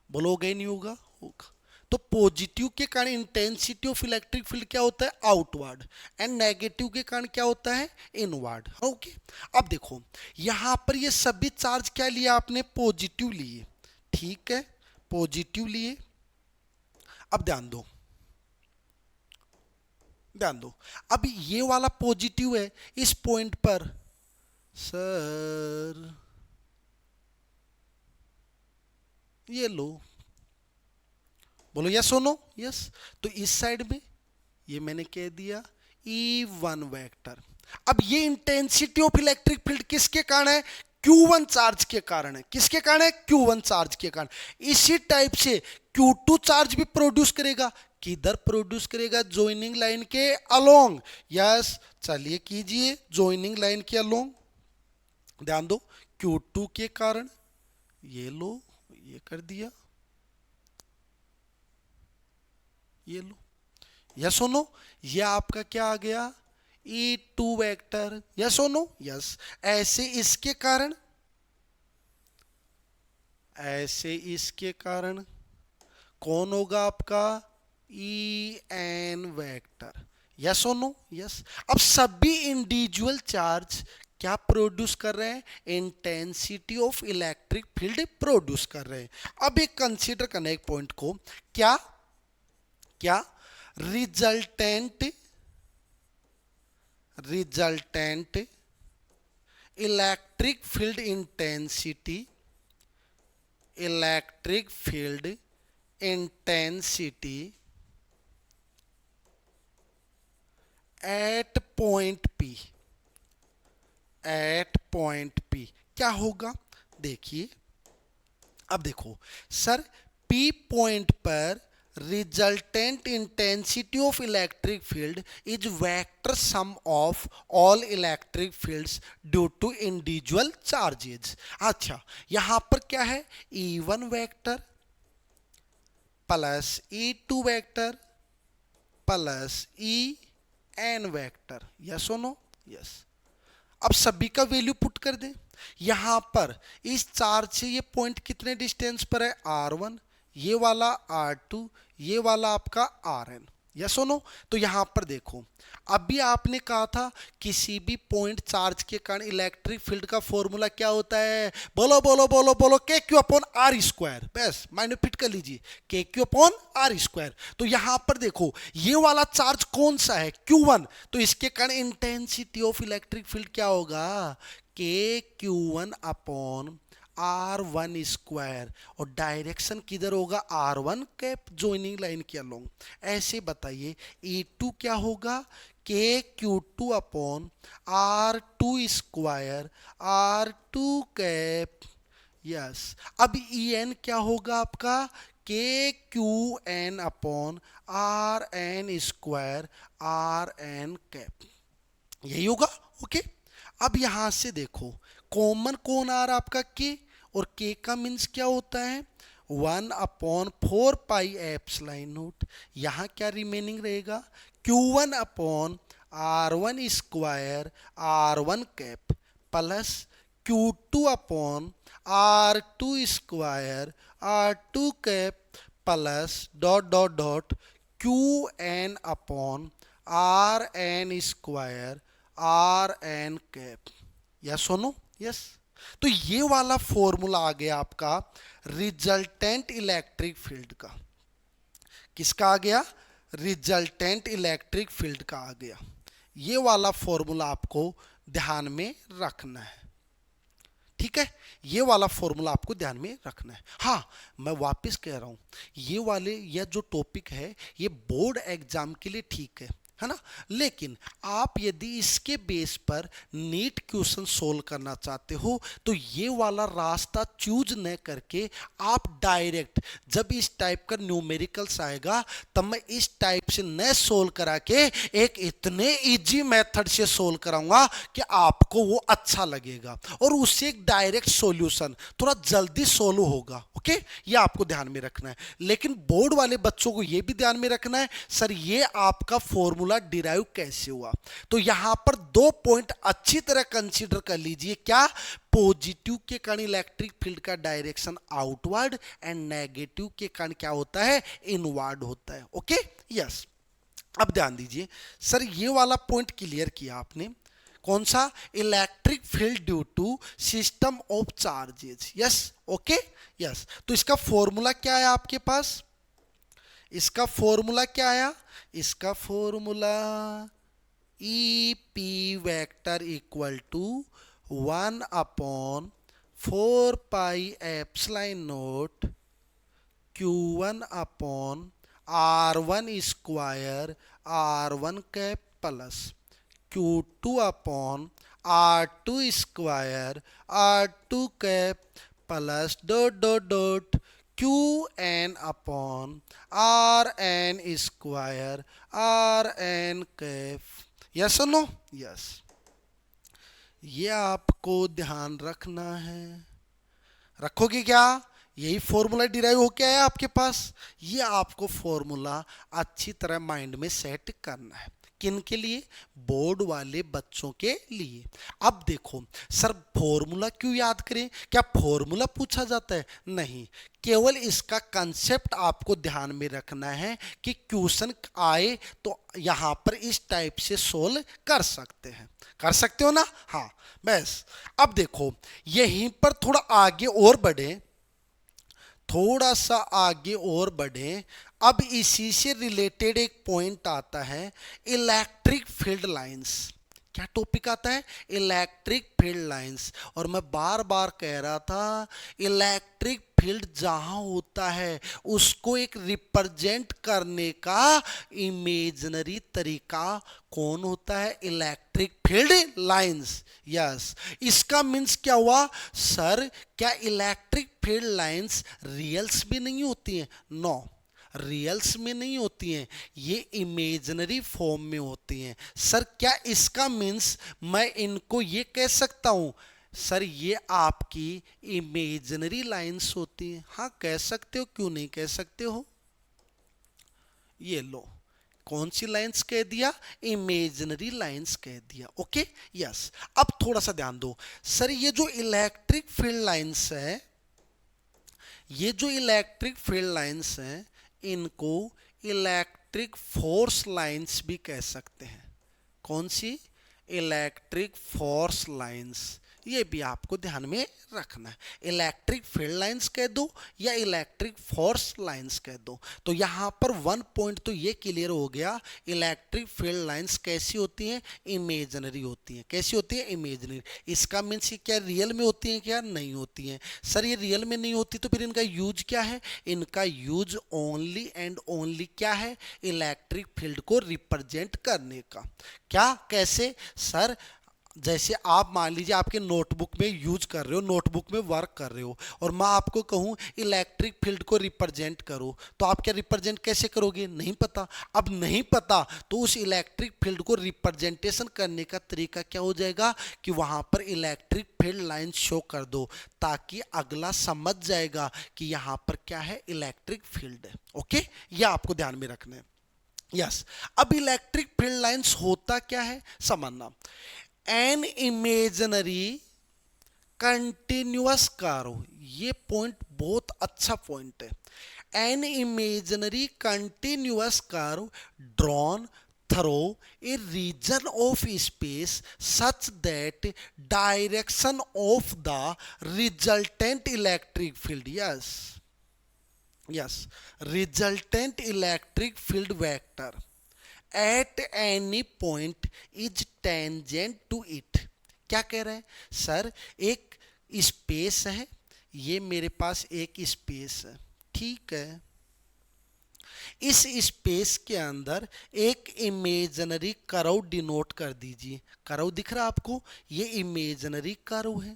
बोलोगे नहीं होगा, होगा। तो पॉजिटिव के कारण इंटेंसिटी ऑफ इलेक्ट्रिक फील्ड क्या होता है, आउटवर्ड, एंड नेगेटिव के कारण क्या होता है, इनवर्ड। ओके, अब देखो यहां पर ये सभी चार्ज क्या लिया आपने, पॉजिटिव लिए। ठीक है, पॉजिटिव लिए। अब ध्यान दो, ध्यान दो, अब ये वाला पॉजिटिव है इस पॉइंट पर, सर ये लो, बोलो यस हो नो, यस। तो इस साइड में ये मैंने कह दिया E1 वेक्टर। अब ये इंटेंसिटी ऑफ इलेक्ट्रिक फील्ड किसके कारण है, Q1 चार्ज के कारण है। किसके कारण है, Q1 चार्ज के कारण। इसी टाइप से Q2 चार्ज भी प्रोड्यूस करेगा। किधर प्रोड्यूस करेगा, ज्वाइनिंग लाइन के अलोंग। यस, चलिए कीजिए, ज्वाइनिंग लाइन के अलोंग। ध्यान दो, Q2 के कारण, ये लो, ये कर दिया, ये लो, यस हो नो। ये आपका क्या आ गया, E2 वेक्टर। यस हो नो, यस। ऐसे इसके कारण, ऐसे इसके कारण कौन होगा आपका, EN वेक्टर। यस हो नो, यस। अब सभी इंडिविजुअल चार्ज क्या प्रोड्यूस कर रहे हैं, intensity of electric field produce कर रहे हैं। अब एक कंसीडर करना एक पॉइंट को, क्या क्या resultant, resultant electric field intensity, electric field intensity at point P, at point P क्या होगा, देखिए। अब देखो सर, P पॉइंट पर resultant intensity of electric field is vector sum of all electric fields due to individual charges। अच्छा, यहां पर क्या है, E1 vector plus E2 vector plus EN vector. Yes और नो, यस। अब सभी का वैल्यू पुट कर दे। यहां पर इस चार्ज से ये पॉइंट कितने डिस्टेंस पर है, R1, ये वाला R2, ये वाला आपका Rn। यस और नो। तो यहां पर देखो, अभी आपने कहा था किसी भी पॉइंट चार्ज के कारण इलेक्ट्रिक फील्ड का फॉर्मूला क्या होता है, बोलो बोलो बोलो बोलो, के क्यू अपॉन आर स्क्वायर। बस माइंड में फिट कर लीजिए, के क्यू अपॉन आर स्क्वायर। तो यहां पर देखो ये वाला चार्ज कौन सा है, Q1। तो इसके कारण इंटेंसिटी ऑफ इलेक्ट्रिक फील्ड क्या होगा, के Q1 अपॉन R1 स्क्वायर। और डायरेक्शन किधर होगा, R1 कैप, ज्वाइनिंग लाइन के अलोंग। ऐसे बताइए E2 क्या होगा, के Q2 upon R2 square, R2 cap. Yes, अब EN क्या होगा आपका, के QN upon RN square, RN cap. यही होगा। ओके, अब यहां से देखो कॉमन कौन आ रहा आपका, के, और के का मीन्स क्या होता है, 1/4 पाई एप्सिलॉन नॉट। यहां क्या रिमेनिंग रहेगा, Q1 upon R1 square, R1 cap plus Q2 upon R2 square R2 cap plus dot dot dot Q N upon R N square R N cap. Yes सुनो, yes. तो ये वाला formula आ गया आपका रिजल्टेंट इलेक्ट्रिक फील्ड का। किसका आ गया? रिजल्टेंट इलेक्ट्रिक फील्ड का आ गया। ये वाला फॉर्मूला आपको ध्यान में रखना है, ठीक है? ये वाला फॉर्मूला आपको ध्यान में रखना है। हाँ, मैं वापस कह रहा हूं, ये वाले यह जो टॉपिक है ये बोर्ड एग्जाम के लिए ठीक है ना? लेकिन आप यदि इसके बेस पर नीट क्वेश्चन सोल्व करना चाहते हो तो ये वाला रास्ता चूज न करके आप डायरेक्ट जब इस टाइप का न्यूमेरिकल्स आएगा तब मैं इस टाइप से न सोल्व करा के एक इतने इजी मेथड से सोल्व कराऊंगा कि आपको वो अच्छा लगेगा और उससे एक डायरेक्ट सॉल्यूशन थोड़ा जल्दी सोल्व होगा। ओके, ये आपको ध्यान में रखना है। लेकिन बोर्ड वाले बच्चों को ये भी ध्यान में रखना है, सर ये आपका फॉर्मूला डिराइव कैसे हुआ। तो यहां पर 2 पॉइंट अच्छी तरह कंसीडर कर लीजिए। क्या? पॉजिटिव के कारण इलेक्ट्रिक फील्ड का डायरेक्शन आउटवर्ड एंड नेगेटिव के कारण क्या होता है? इनवर्ड होता है। Okay, yes. अब ध्यान दीजिए, सर ये वाला पॉइंट क्लियर किया आपने। कौन सा? Electric field due to system of charges. Yes, okay, yes. तो इसका फॉर्मूला क्या है आपके पास? इसका फॉर्मूला क्या आया? इसका formula E P vector equal to 1 upon 4 pi epsilon naught Q1 upon R1 square R1 cap plus Q2 upon R2 square R2 cap plus dot dot dot Qn upon Rn square Rn cap. Yes और no? Yes. ये आपको ध्यान रखना है। रखोगे क्या? यही formula derive हो के आया आपके पास। ये आपको फॉर्मूला अच्छी तरह माइंड में सेट करना है। किन के लिए? बोर्ड वाले बच्चों के लिए। अब देखो, सर फॉर्मूला क्यों याद करें? क्या फॉर्मूला पूछा जाता है? नहीं, केवल इसका कंसेप्ट आपको ध्यान में रखना है कि क्वेश्चन आए तो यहां पर इस टाइप से सोल्व कर सकते हैं। कर सकते हो ना? हाँ, बस। अब देखो, यहीं पर थोड़ा आगे और बढ़े, थोड़ा सा आगे और बढ़े। अब इसी से रिलेटेड एक पॉइंट आता है, इलेक्ट्रिक फील्ड लाइंस। क्या टॉपिक आता है? Electric field lines. और मैं बार बार कह रहा था, इलेक्ट्रिक फील्ड जहां होता है उसको एक रिप्रेजेंट करने का इमेजिनरी तरीका कौन होता है? Electric field lines. यस, इसका मीन्स क्या हुआ? सर क्या इलेक्ट्रिक फील्ड लाइंस रियल्स भी नहीं होती हैं? नो, रियल्स में नहीं होती हैं, ये इमेजिनरी फॉर्म में होती हैं। सर क्या इसका मीन्स मैं इनको ये कह सकता हूं, सर ये आपकी इमेजिनरी लाइंस होती हैं? हाँ, कह सकते हो, क्यों नहीं कह सकते हो? ये लो, कौन सी लाइंस कह दिया? इमेजिनरी लाइंस कह दिया। Okay, yes. अब थोड़ा सा ध्यान दो, सर ये जो इलेक्ट्रिक फील्ड लाइंस है, ये जो इलेक्ट्रिक फील्ड लाइंस हैं इनको इलेक्ट्रिक फोर्स लाइंस भी कह सकते हैं। कौन सी? Electric force lines. ये भी आपको ध्यान में रखना है। इलेक्ट्रिक फील्ड लाइंस कह दो या इलेक्ट्रिक फोर्स लाइंस कह दो। तो यहां पर 1 पॉइंट तो ये क्लियर हो गया, इलेक्ट्रिक फील्ड लाइंस कैसी होती हैं? इमेजिनरी होती हैं। कैसी होती है? इमेजिनरी। इसका मीन्स क्या रियल में होती हैं? क्या नहीं होती हैं? सर ये रियल में नहीं होती तो फिर इनका यूज क्या है? इनका यूज ओनली एंड ओनली क्या है? इलेक्ट्रिक फील्ड को रिप्रेजेंट करने का। क्या? कैसे? सर जैसे आप मान लीजिए आपके नोटबुक में यूज कर रहे हो, नोटबुक में वर्क कर रहे हो, और मैं आपको कहूं इलेक्ट्रिक फील्ड को रिप्रेजेंट करो, तो आप क्या रिप्रेजेंट कैसे करोगे? नहीं पता। अब नहीं पता तो उस इलेक्ट्रिक फील्ड को रिप्रेजेंटेशन करने का तरीका क्या हो जाएगा कि वहां पर इलेक्ट्रिक फील्ड लाइन शो कर दो, ताकि अगला समझ जाएगा कि यहां पर क्या है? इलेक्ट्रिक फील्ड है। ओके, यह आपको ध्यान में रखना है। यस। अब इलेक्ट्रिक फील्ड लाइंस होता क्या है समझना। An imaginary कंटिन्यूअस कर्व, ये पॉइंट बहुत अच्छा पॉइंट है। An imaginary continuous curve drawn through a region of space such that direction of the resultant electric field, yes, resultant electric field vector at any point is tangent to it। क्या कह रहे हैं sir, एक space है, ये मेरे पास एक space है, ठीक है। इस स्पेस के अंदर एक इमेजिनरी कर्व डिनोट कर दीजिए। कर्व दिख रहा है आपको, ये इमेजिनरी कर्व है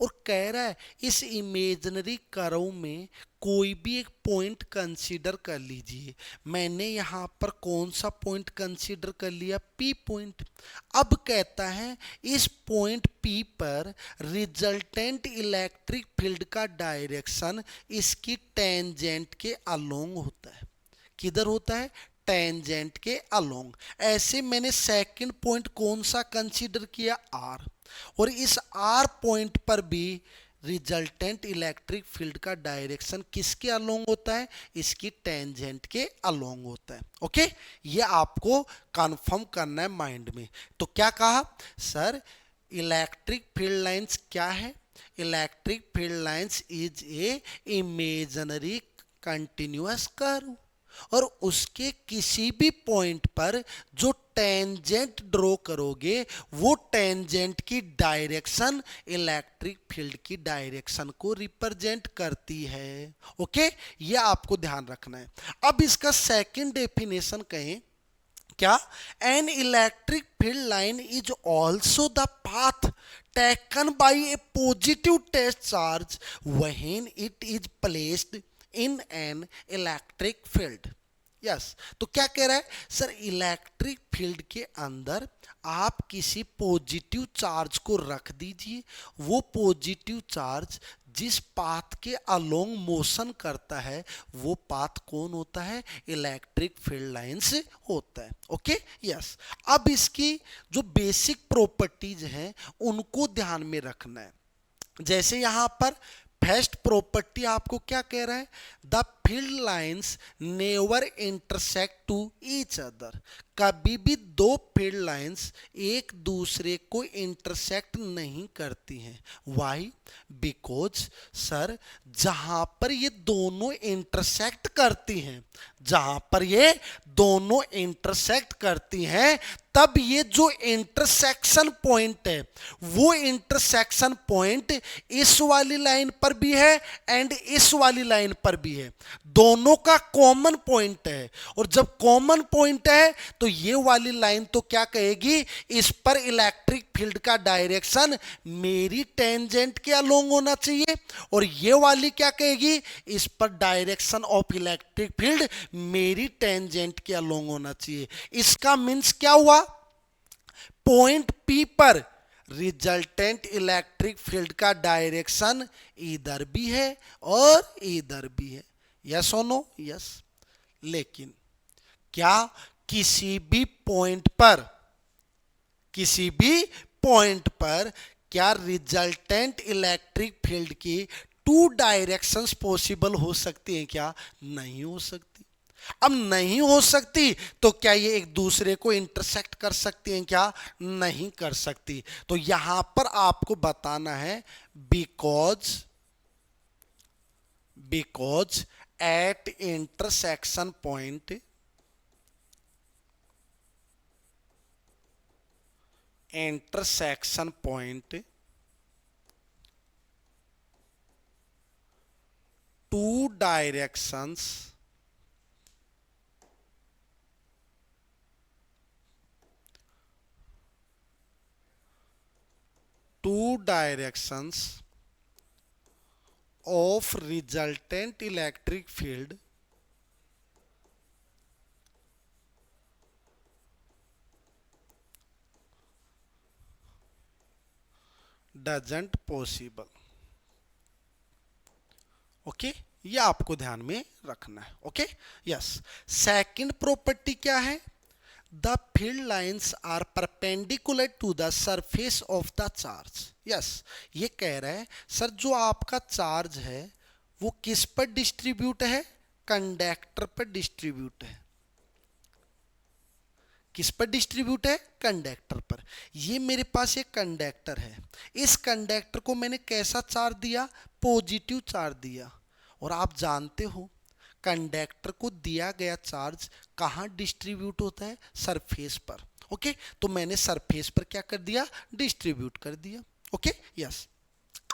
और कह रहा है इस इमेजिनरी कर्व में कोई भी एक पॉइंट कंसीडर कर लीजिए। मैंने यहाँ पर कौन सा पॉइंट कंसीडर कर लिया, पी पॉइंट। अब कहता है इस पॉइंट पी पर रिजल्टेंट इलेक्ट्रिक फील्ड का डायरेक्शन इसकी टेंजेंट के अलोंग होता है। किधर होता है, टेंजेंट के अलोंग। ऐसे मैंने सेकंड पॉइंट कौन सा कंसीडर किया, आर, और इस आर पॉइंट पर भी रिजल्टेंट इलेक्ट्रिक फील्ड का डायरेक्शन किसके अलोंग होता है, इसकी टेंजेंट के अलोंग होता है। ओके, ये आपको कंफर्म करना है माइंड में। तो क्या कहा सर, इलेक्ट्रिक फील्ड लाइंस क्या है, electric field lines is a imaginary continuous curve, और उसके किसी भी पॉइंट पर जो टेंजेंट ड्रॉ करोगे वो टेंजेंट की डायरेक्शन इलेक्ट्रिक फील्ड की डायरेक्शन को रिप्रेजेंट करती है। ओके, ये आपको ध्यान रखना है। अब इसका सेकंड डेफिनेशन कहें क्या, an electric field line is also the path taken by a positive test charge when it is placed in an electric field. Yes, तो क्या कह रहा है सर, इलेक्ट्रिक फील्ड के अंदर आप किसी पॉजिटिव चार्ज को रख दीजिए, वो पॉजिटिव चार्ज जिस पाथ के अलोंग मोशन करता है वो पाथ कौन होता है, इलेक्ट्रिक फील्ड लाइन से होता है। Okay, yes. अब इसकी जो बेसिक प्रॉपर्टीज हैं उनको ध्यान में रखना है। जैसे यहां पर फर्स्ट प्रॉपर्टी आपको क्या कह रहा है, the field lines never intersect to each other. कभी भी दो फील्ड लाइंस एक दूसरे को इंटरसेक्ट नहीं करती हैं। वाई, बिकॉज सर जहां पर ये दोनों इंटरसेक्ट करती हैं, जहां पर ये दोनों इंटरसेक्ट करती हैं तब ये जो इंटरसेक्शन पॉइंट है वो इंटरसेक्शन पॉइंट इस वाली लाइन पर भी है एंड इस वाली लाइन पर भी है, दोनों का कॉमन पॉइंट है। और जब कॉमन पॉइंट है तो ये वाली लाइन तो क्या कहेगी, इस पर इलेक्ट्रिक फील्ड का डायरेक्शन मेरी टेंजेंट के अलोंग होना चाहिए, और ये वाली क्या कहेगी, इस पर डायरेक्शन ऑफ इलेक्ट्रिक फील्ड मेरी टेंजेंट के अलोंग होना चाहिए। इसका मीन्स क्या हुआ, पॉइंट पी पर रिजल्टेंट इलेक्ट्रिक फील्ड का डायरेक्शन इधर भी है और इधर भी है। यस और नो, यस। लेकिन क्या किसी भी पॉइंट पर, किसी भी पॉइंट पर क्या रिजल्टेंट इलेक्ट्रिक फील्ड की टू डायरेक्शंस पॉसिबल हो सकती हैं क्या, नहीं हो सकती। अब नहीं हो सकती तो क्या ये एक दूसरे को इंटरसेक्ट कर सकती हैं क्या, नहीं कर सकती। तो यहां पर आपको बताना है because at intersection point two directions of resultant electric field doesn't possible। Okay, ये आपको ध्यान में रखना है। Okay, yes. सेकंड प्रॉपर्टी क्या है, the field lines are perpendicular to the surface of the charge. Yes, ये कह रहा है सर जो आपका चार्ज है वो किस पर डिस्ट्रीब्यूट है, कंडक्टर पर डिस्ट्रीब्यूट है। किस पर डिस्ट्रीब्यूट है, कंडक्टर पर। ये मेरे पास एक कंडक्टर है, इस कंडक्टर को मैंने कैसा चार्ज दिया, पॉजिटिव चार्ज दिया। और आप जानते हो कंडक्टर को दिया गया चार्ज कहाँ डिस्ट्रीब्यूट होता है, सरफेस पर। ओके, तो मैंने सरफेस पर क्या कर दिया, डिस्ट्रीब्यूट कर दिया। Okay yes.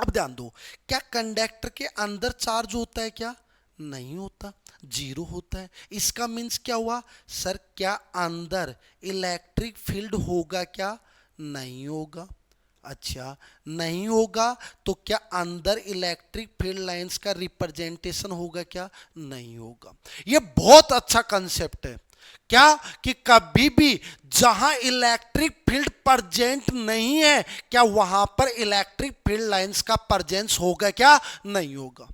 अब ध्यान दो, क्या कंडक्टर के अंदर चार्ज होता है क्या, नहीं होता, जीरो होता है। इसका मीन्स क्या हुआ सर, क्या अंदर इलेक्ट्रिक फील्ड होगा क्या, नहीं होगा। अच्छा, नहीं होगा तो क्या अंदर इलेक्ट्रिक फील्ड लाइंस का रिप्रेजेंटेशन होगा क्या, नहीं होगा। ये बहुत अच्छा कंसेप्ट है, क्या कि कभी भी जहां इलेक्ट्रिक फील्ड प्रेजेंट नहीं है, क्या वहां पर इलेक्ट्रिक फील्ड लाइंस का प्रेजेंस होगा क्या, नहीं होगा।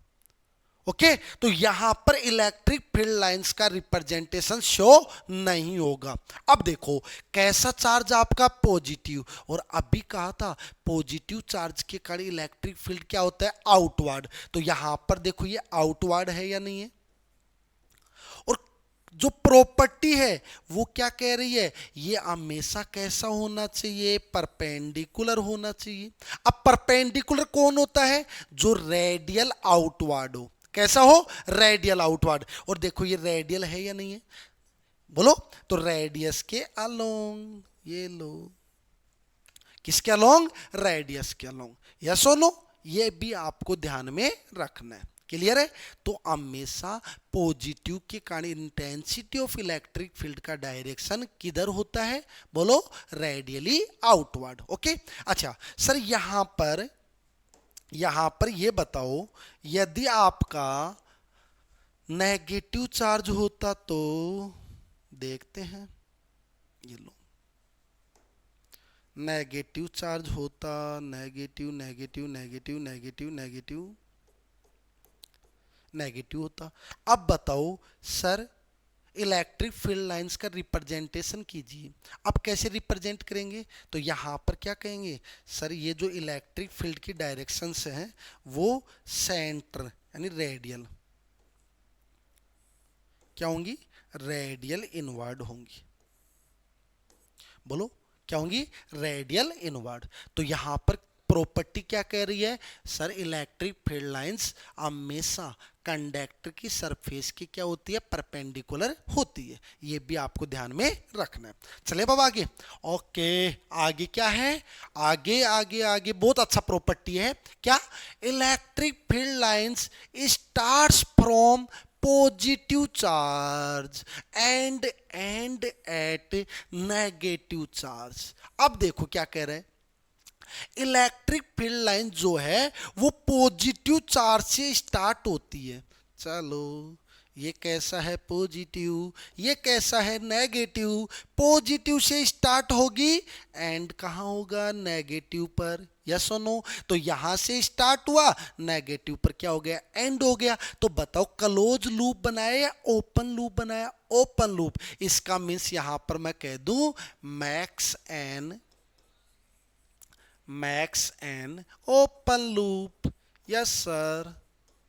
ओके, तो यहां पर इलेक्ट्रिक फील्ड लाइंस का रिप्रेजेंटेशन शो नहीं होगा। अब देखो कैसा चार्ज आपका, पॉजिटिव। और अभी कहा था पॉजिटिव चार्ज के कारण इलेक्ट्रिक फील्ड क्या होता है, आउटवर्ड। तो यहां पर देखो ये आउटवर्ड है या नहीं है। और जो प्रॉपर्टी है वो क्या कह रही है, ये हमेशा कैसा होना चाहिए, परपेंडिकुलर होना चाहिए। अब परपेंडिकुलर कौन होता है, जो रेडियल आउटवर्ड हो। कैसा हो, रेडियल आउटवर्ड। और देखो ये रेडियल है या नहीं है, बोलो। तो रेडियस के अलोंग, ये लो, किसके अलोंग, रेडियस के अलोंग। यस और नो, ये भी आपको ध्यान में रखना है। क्लियर है। तो हमेशा पॉजिटिव के कारण इंटेंसिटी ऑफ इलेक्ट्रिक फील्ड का डायरेक्शन किधर होता है, बोलो, रेडियली आउटवर्ड। ओके, अच्छा सर यहां पर ये बताओ, यदि आपका नेगेटिव चार्ज होता तो, देखते हैं, ये लो, नेगेटिव चार्ज होता, negative negative negative negative negative negative होता। अब बताओ सर, इलेक्ट्रिक फील्ड लाइंस का रिप्रेजेंटेशन कीजिए। अब कैसे रिप्रेजेंट करेंगे, तो यहां पर क्या कहेंगे सर, ये जो इलेक्ट्रिक फील्ड की डायरेक्शंस हैं वो सेंटर यानी रेडियल क्या होंगी, रेडियल इनवर्ड होंगी। बोलो क्या होंगी, रेडियल इनवर्ड। तो यहां पर प्रॉपर्टी क्या कह रही है सर, इलेक्ट्रिक फील्ड लाइंस हमेशा कंडक्टर की सरफेस की क्या होती है, परपेंडिकुलर होती है। ये भी आपको ध्यान में रखना है। चले बाबा आगे। ओके, आगे क्या है, आगे आगे आगे बहुत अच्छा प्रॉपर्टी है, क्या, electric field lines starts from positive charge end at negative charge. अब देखो क्या कह रहे हैं, इलेक्ट्रिक फील्ड लाइन जो है वो पॉजिटिव चार्ज से स्टार्ट होती है। चलो, ये कैसा है पॉजिटिव, ये कैसा है नेगेटिव। पॉजिटिव से स्टार्ट होगी, एंड कहाँ होगा, नेगेटिव पर। यस और नो, तो यहां से स्टार्ट हुआ, नेगेटिव पर क्या हो गया, एंड हो गया। तो बताओ क्लोज लूप बनाया या ओपन लूप बनाया, ओपन लूप। इसका मीन्स यहां पर मैं कह दूं max an open loop. Yes sir,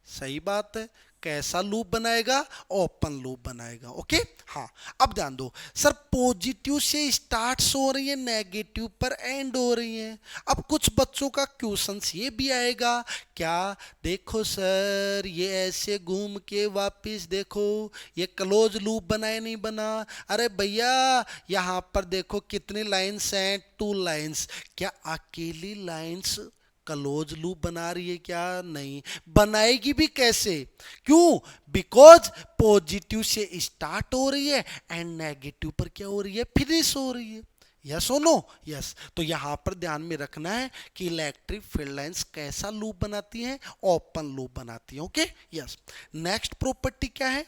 सही बात है। कैसा लूप बनाएगा, ओपन लूप बनाएगा। ओके, हाँ। अब ध्यान दो सर, पॉजिटिव से स्टार्ट हो रही है, नेगेटिव पर एंड हो रही है। अब कुछ बच्चों का क्वेश्चंस ये भी आएगा, क्या, देखो सर ये ऐसे घूम के वापस देखो, ये क्लोज लूप बनाए नहीं बना। अरे भैया यहाँ पर देखो कितनी लाइंस हैं, 2 लाइंस। क्या अकेली लाइंस क्लोज लूप बना रही है क्या, नहीं बनाएगी भी कैसे, क्यों, बिकॉज पॉजिटिव से स्टार्ट हो रही है एंड नेगेटिव पर क्या हो रही है, फिनिश हो रही है। यस और नो, यस। तो यहां पर ध्यान में रखना है कि इलेक्ट्रिक फील्ड लाइंस कैसा लूप बनाती हैं, ओपन लूप बनाती हैं। Okay yes. नेक्स्ट प्रॉपर्टी क्या है,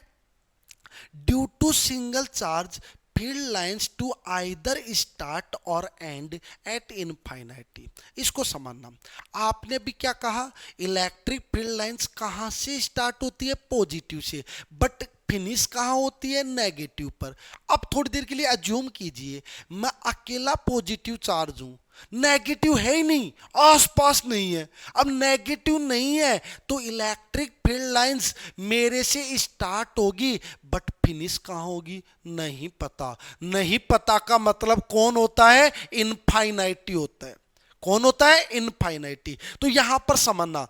due to single charge field lines to either start और एंड एट इनफाइनाइटी। इसको समझना, आपने भी क्या कहा, इलेक्ट्रिक फील्ड लाइंस कहां से स्टार्ट होती है, पॉजिटिव से, बट फिनिश कहाँ होती है, नेगेटिव पर। अब थोड़ी देर के लिए अज्यूम कीजिए मैं अकेला पॉजिटिव चार्ज हूं, नेगेटिव है ही नहीं, आसपास नहीं है। अब नेगेटिव नहीं है तो इलेक्ट्रिक फील्ड लाइंस मेरे से स्टार्ट होगी बट फिनिश कहां होगी, नहीं पता। नहीं पता का मतलब कौन होता है, इनफाइनाइटी होता है। कौन होता है, इनफाइनाइटी। तो यहां पर समझना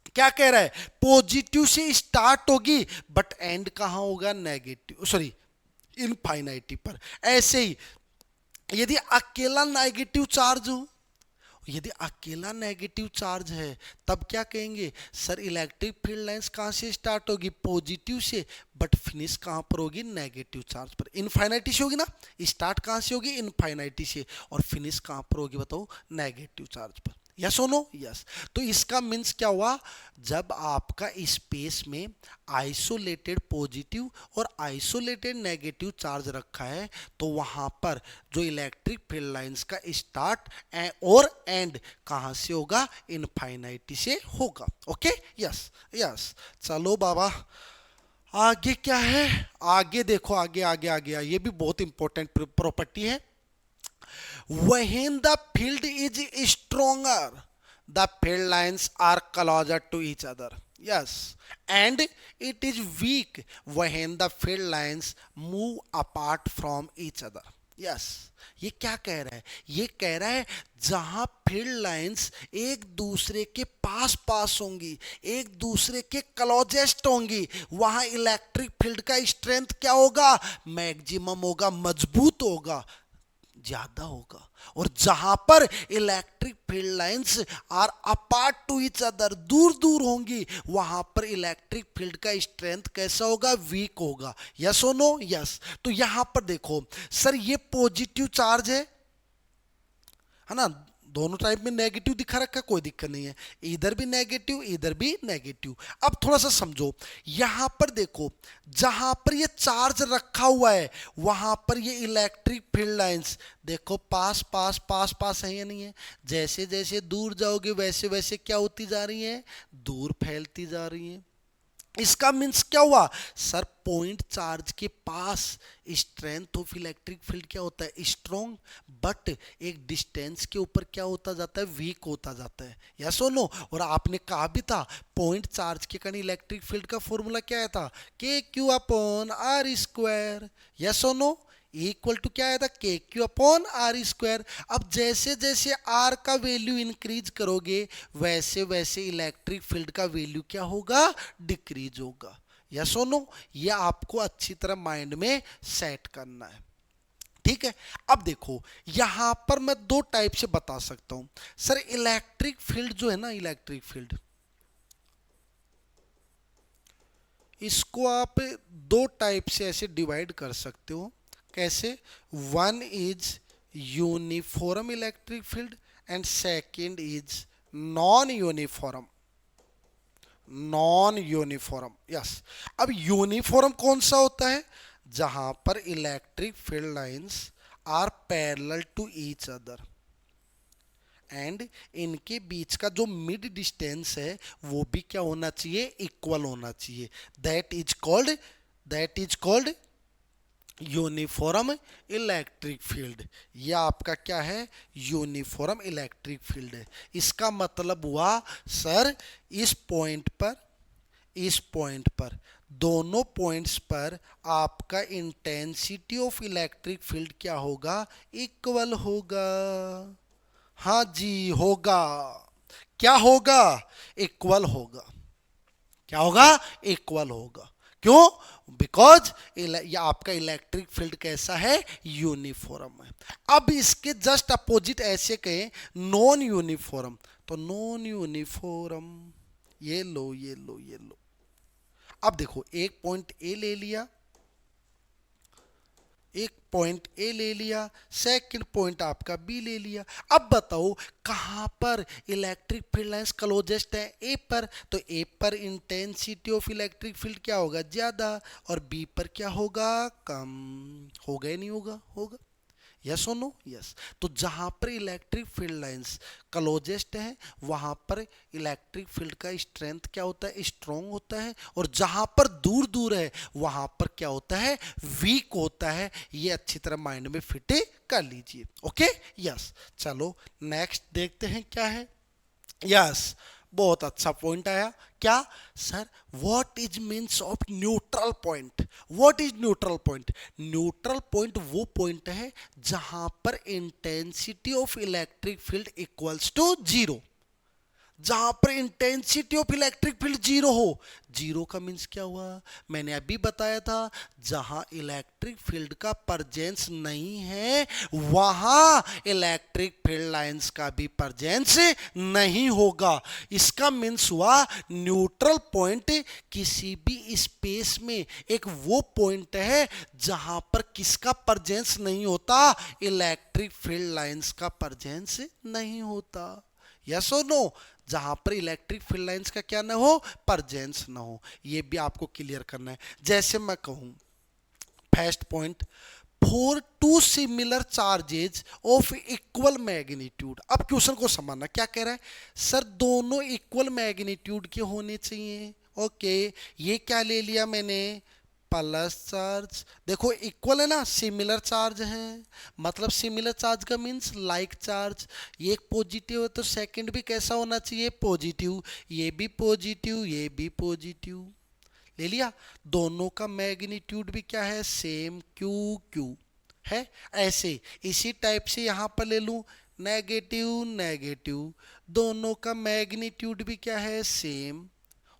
क्या कह रहा है, पॉजिटिव से स्टार्ट होगी बट एंड कहां होगा, नेगेटिव, सॉरी इनफाइनाइटी पर। ऐसे ही यदि अकेला नेगेटिव चार्ज हो, यदि अकेला नेगेटिव चार्ज है तब क्या कहेंगे, सर इलेक्ट्रिक फील्ड लाइंस कहां से स्टार्ट होगी, पॉजिटिव से, बट फिनिश कहां पर होगी, नेगेटिव चार्ज पर। इनफाइनाइटी से होगी ना, स्टार्ट कहां से होगी, इनफाइनाइटी से, और फिनिश कहां पर होगी बताओ, नेगेटिव चार्ज पर। यस और नो, यस। तो इसका मीन्स क्या हुआ, जब आपका स्पेस में आइसोलेटेड पॉजिटिव और आइसोलेटेड नेगेटिव चार्ज रखा है तो वहां पर जो इलेक्ट्रिक फील्ड लाइंस का स्टार्ट और एंड कहां से होगा, इनफाइनाइटी से होगा। Okay, yes yes. चलो बाबा आगे क्या है, आगे देखो, आगे आगे आगे ये भी बहुत इंपॉर्टेंट प्रॉपर्टी है। When the field is stronger, the field lines are closer to each other. Yes, and it is weak when the field lines move apart from each other. Yes, ये क्या कह रहा है, ये कह रहा है जहां फील्ड लाइंस एक दूसरे के पास पास होंगी, एक दूसरे के क्लोजेस्ट होंगी, वहां इलेक्ट्रिक फील्ड का स्ट्रेंथ क्या होगा, मैक्सिमम होगा, मजबूत होगा, ज्यादा होगा। और जहां पर electric field lines are apart to each other, दूर दूर होंगी, वहां पर इलेक्ट्रिक फील्ड का स्ट्रेंथ कैसा होगा, वीक होगा। यस और नो, यस। तो यहां पर देखो सर ये पॉजिटिव चार्ज है ना, दोनों टाइप में नेगेटिव दिखा रखा है, कोई दिक्कत नहीं है, इधर भी नेगेटिव इधर भी नेगेटिव। अब थोड़ा सा समझो, यहां पर देखो जहां पर ये चार्ज रखा हुआ है वहां पर ये इलेक्ट्रिक फील्ड लाइंस देखो पास पास पास पास है या नहीं है, जैसे जैसे दूर जाओगे वैसे वैसे क्या होती जा रही है, दूर फैलती जा रही है। इसका मीन्स क्या हुआ, सर पॉइंट चार्ज के पास स्ट्रेंथ ऑफ इलेक्ट्रिक फील्ड क्या होता है, स्ट्रॉन्ग, बट एक डिस्टेंस के ऊपर क्या होता जाता है, वीक होता जाता है। यस और नो। और आपने कहा भी था पॉइंट चार्ज के कारण इलेक्ट्रिक फील्ड का फॉर्मूला क्या आया था, K Q upon R square. Yes और नो, इक्वल टू क्या आया था, K Q upon R square. अब जैसे जैसे आर का वैल्यू इंक्रीज करोगे वैसे वैसे इलेक्ट्रिक फील्ड का वैल्यू क्या होगा, डिक्रीज होगा। यस और नो, ये आपको अच्छी तरह माइंड में सेट करना है, ठीक है। अब देखो यहां पर मैं दो टाइप से बता सकता हूं, सर इलेक्ट्रिक फील्ड जो है ना, इलेक्ट्रिक फील्ड इसको आप दो टाइप से ऐसे डिवाइड कर सकते हो। कैसे, one is uniform electric field and second is non uniform. Non uniform, yes. अब यूनिफॉर्म कौन सा होता है, जहां पर electric field lines are parallel to each other and इनके बीच का जो मिड डिस्टेंस है वो भी क्या होना चाहिए, इक्वल होना चाहिए। That is called uniform electric field. यह आपका क्या है, यूनिफॉर्म इलेक्ट्रिक फील्ड है। इसका मतलब हुआ सर इस पॉइंट पर दोनों पॉइंट्स पर आपका इंटेंसिटी ऑफ इलेक्ट्रिक फील्ड क्या होगा, इक्वल होगा। हाँ जी होगा, क्या होगा, इक्वल होगा। क्या होगा, इक्वल होगा। क्यों, बिकॉज ये आपका इलेक्ट्रिक फील्ड कैसा है, यूनिफॉर्म है। अब इसके जस्ट अपोजिट ऐसे कहें नॉन यूनिफॉर्म, तो नॉन यूनिफॉर्म ये लो ये लो ये लो। अब देखो एक पॉइंट ए ले लिया, एक पॉइंट ए ले लिया, सेकंड पॉइंट आपका बी ले लिया। अब बताओ कहां पर इलेक्ट्रिक फील्ड लाइंस क्लोजेस्ट है, ए पर, तो ए पर इंटेंसिटी ऑफ इलेक्ट्रिक फील्ड क्या होगा, ज्यादा, और बी पर क्या होगा, कम। होगा या नहीं होगा, होगा। यस और नो? यस। तो जहां पर इलेक्ट्रिक फील्ड लाइंस क्लोजेस्ट है वहां पर इलेक्ट्रिक फील्ड का स्ट्रेंथ क्या होता है? स्ट्रॉन्ग होता है। और जहां पर दूर दूर है वहां पर क्या होता है? वीक होता है। ये अच्छी तरह माइंड में फिट कर लीजिए। Okay, yes. चलो नेक्स्ट देखते हैं क्या है। यस, बहुत अच्छा पॉइंट आया। क्या sir? What is means of neutral point? What is neutral point? Neutral point वो पॉइंट है जहां पर intensity of electric field equals to zero. जहां पर intensity of electric field zero हो। जीरो का मीन्स क्या हुआ? मैंने अभी बताया था, जहां इलेक्ट्रिक फील्ड का परजेंस नहीं है वहां इलेक्ट्रिक फील्ड लाइंस का भी परजेंस नहीं होगा। इसका मीन्स हुआ न्यूट्रल पॉइंट किसी भी स्पेस में एक वो पॉइंट है जहां पर किसका परजेंस नहीं होता? इलेक्ट्रिक फील्ड लाइंस का परजेंस नहीं होता। यस और नो? जहां पर इलेक्ट्रिक फील्ड लाइंस का क्या ना हो? परजेंस ना हो। ये भी आपको क्लियर करना है। जैसे मैं कहूं first point, for two similar charges of equal magnitude. अब क्वेश्चन को समझना, क्या कह रहा है सर? दोनों इक्वल मैग्नीट्यूड के होने चाहिए। ओके, ये क्या ले लिया मैंने? Plus charge. देखो इक्वल है ना, सिमिलर चार्ज है, मतलब सिमिलर चार्ज का मीन्स लाइक चार्ज। ये एक पॉजिटिव है तो सेकंड भी कैसा होना चाहिए? पॉजिटिव। ये भी पॉजिटिव, ये भी पॉजिटिव। ले लिया। दोनों का मैग्नीट्यूड भी क्या है? सेम, क्यू क्यू है। ऐसे इसी टाइप से यहां पर ले लूं, नेगेटिव नेगेटिव, दोनों का मैग्नीट्यूड भी क्या है? सेम।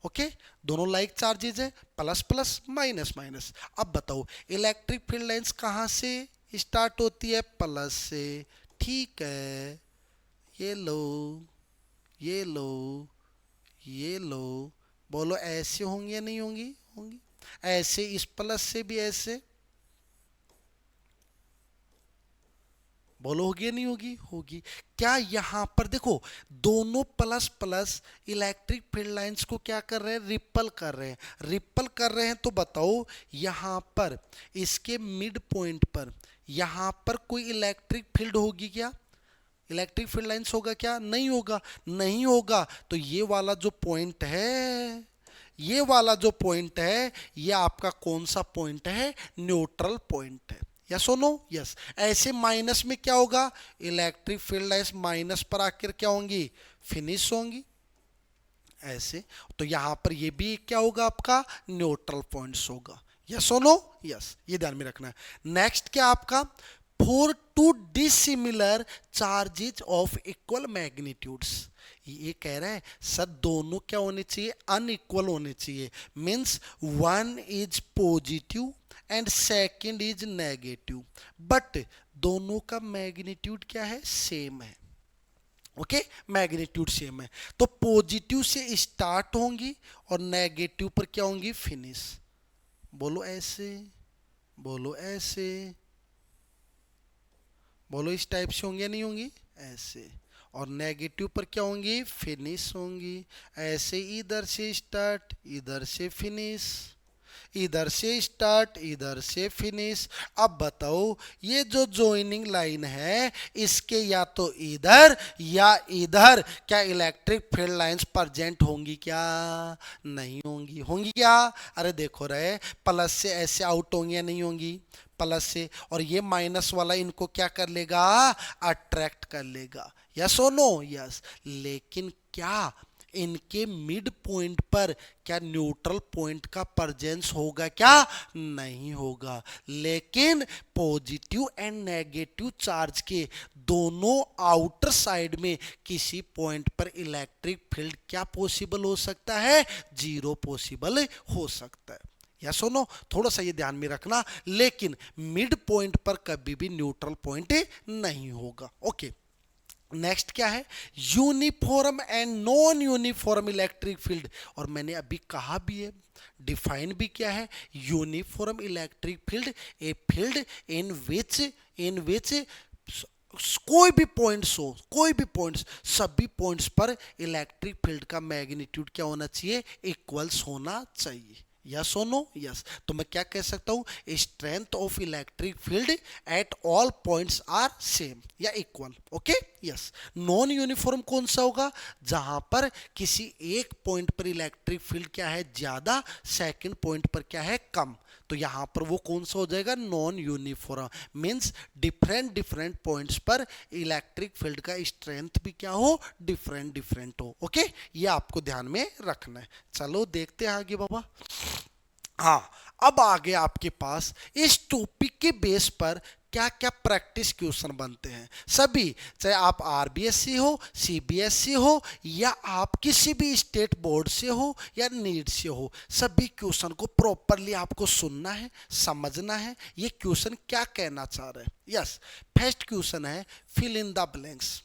ओके, दोनों लाइक चार्जेज है, प्लस प्लस माइनस माइनस। अब बताओ इलेक्ट्रिक फील्ड लाइंस कहां से स्टार्ट होती है? प्लस से। ठीक है, ये लो, ये लो, ये लो। बोलो ऐसे होंगी या नहीं होंगी? होंगी। ऐसे इस प्लस से भी ऐसे, बोलो होगी या नहीं होगी? होगी। क्या यहां पर देखो दोनों plus plus electric field lines को क्या कर रहे हैं? रिपल कर रहे हैं। रिपल कर रहे हैं तो बताओ यहां पर इसके मिड पॉइंट पर यहां पर कोई इलेक्ट्रिक फील्ड होगी क्या? इलेक्ट्रिक फील्ड लाइंस होगा क्या? नहीं होगा। नहीं होगा तो ये वाला जो पॉइंट है, ये वाला जो पॉइंट है, ये आपका कौन सा पॉइंट है? न्यूट्रल पॉइंट है। यस और नो? यस। ऐसे माइनस में क्या होगा? इलेक्ट्रिक फील्ड लाइंस माइनस पर आकर क्या होंगी? फिनिश होंगी। ऐसे तो यहां पर ये भी क्या होगा? आपका न्यूट्रल पॉइंट्स होगा। यस और नो? यस, ये ध्यान में रखना है। नेक्स्ट क्या आपका? For to dissimilar charges of equal magnitudes. ये कह रहा है सर दोनों क्या होने चाहिए? अनइक्वल होने चाहिए। Means one is positive and second is negative, but दोनों का मैग्नीट्यूड क्या है? सेम है। ओके, मैग्नीट्यूड सेम है तो पॉजिटिव से स्टार्ट होंगी और नेगेटिव पर क्या होंगी? फिनिश। बोलो ऐसे, बोलो ऐसे, बोलो इस टाइप से होंगी या नहीं होंगी? ऐसे। और नेगेटिव पर क्या होंगी? फिनिश होंगी। ऐसे इधर से स्टार्ट, इधर से फिनिश, इधर से स्टार्ट, इधर से फिनिश। अब बताओ ये जो जॉइनिंग लाइन है इसके या तो इधर या इधर क्या इलेक्ट्रिक फील्ड लाइंस प्रेजेंट होंगी क्या? नहीं होंगी। होंगी क्या? अरे देखो रहे, प्लस से ऐसे आउट होंगी या नहीं होंगी? प्लस से। और ये माइनस वाला इनको क्या कर लेगा? अट्रैक्ट कर लेगा। यस और नो? यस। लेकिन क्या इनके मिड पॉइंट पर क्या न्यूट्रल पॉइंट का प्रेजेंस होगा क्या? नहीं होगा। लेकिन पॉजिटिव एंड नेगेटिव चार्ज के दोनों आउटर साइड में किसी पॉइंट पर इलेक्ट्रिक फील्ड क्या पॉसिबल हो सकता है? जीरो पॉसिबल हो सकता है। या सुनो, थोड़ा सा ये ध्यान में रखना, लेकिन मिड पॉइंट पर कभी भी न्यूट्रल पॉइंट नहीं होगा। ओके, नेक्स्ट क्या है? Uniform and non uniform electric field. और मैंने अभी कहा भी है, डिफाइन भी क्या है? Uniform electric field a field in which कोई भी पॉइंट्स हो, कोई भी पॉइंट्स, सभी पॉइंट्स पर इलेक्ट्रिक फील्ड का मैग्नीट्यूड क्या होना चाहिए? इक्वल्स होना चाहिए। यस और नो? यस। तो मैं क्या कह सकता हूं, strength of electric field at all points are same या इक्वल। Okay, yes. नॉन यूनिफॉर्म कौन सा होगा, जहां पर किसी एक पॉइंट पर इलेक्ट्रिक फील्ड क्या है ज्यादा, सेकंड पॉइंट पर क्या है कम। तो यहां पर वो कौन सा हो जाएगा, non uniform. Means different different points पर इलेक्ट्रिक फील्ड का स्ट्रेंथ भी क्या हो, डिफरेंट डिफरेंट हो। ओके, ये आपको ध्यान में रखना है। चलो देखते हैं आगे बाबा। हाँ, अब आगे आपके पास इस टॉपिक के बेस पर क्या क्या प्रैक्टिस क्वेश्चन बनते हैं सभी, चाहे आप आरबीएससी हो, सीबीएसई हो, या आप किसी भी स्टेट बोर्ड से हो या नीट से हो, सभी क्वेश्चन को प्रॉपरली आपको सुनना है, समझना है ये क्वेश्चन क्या कहना चाह रहे हैं। यस, फर्स्ट क्वेश्चन है fill in the blanks.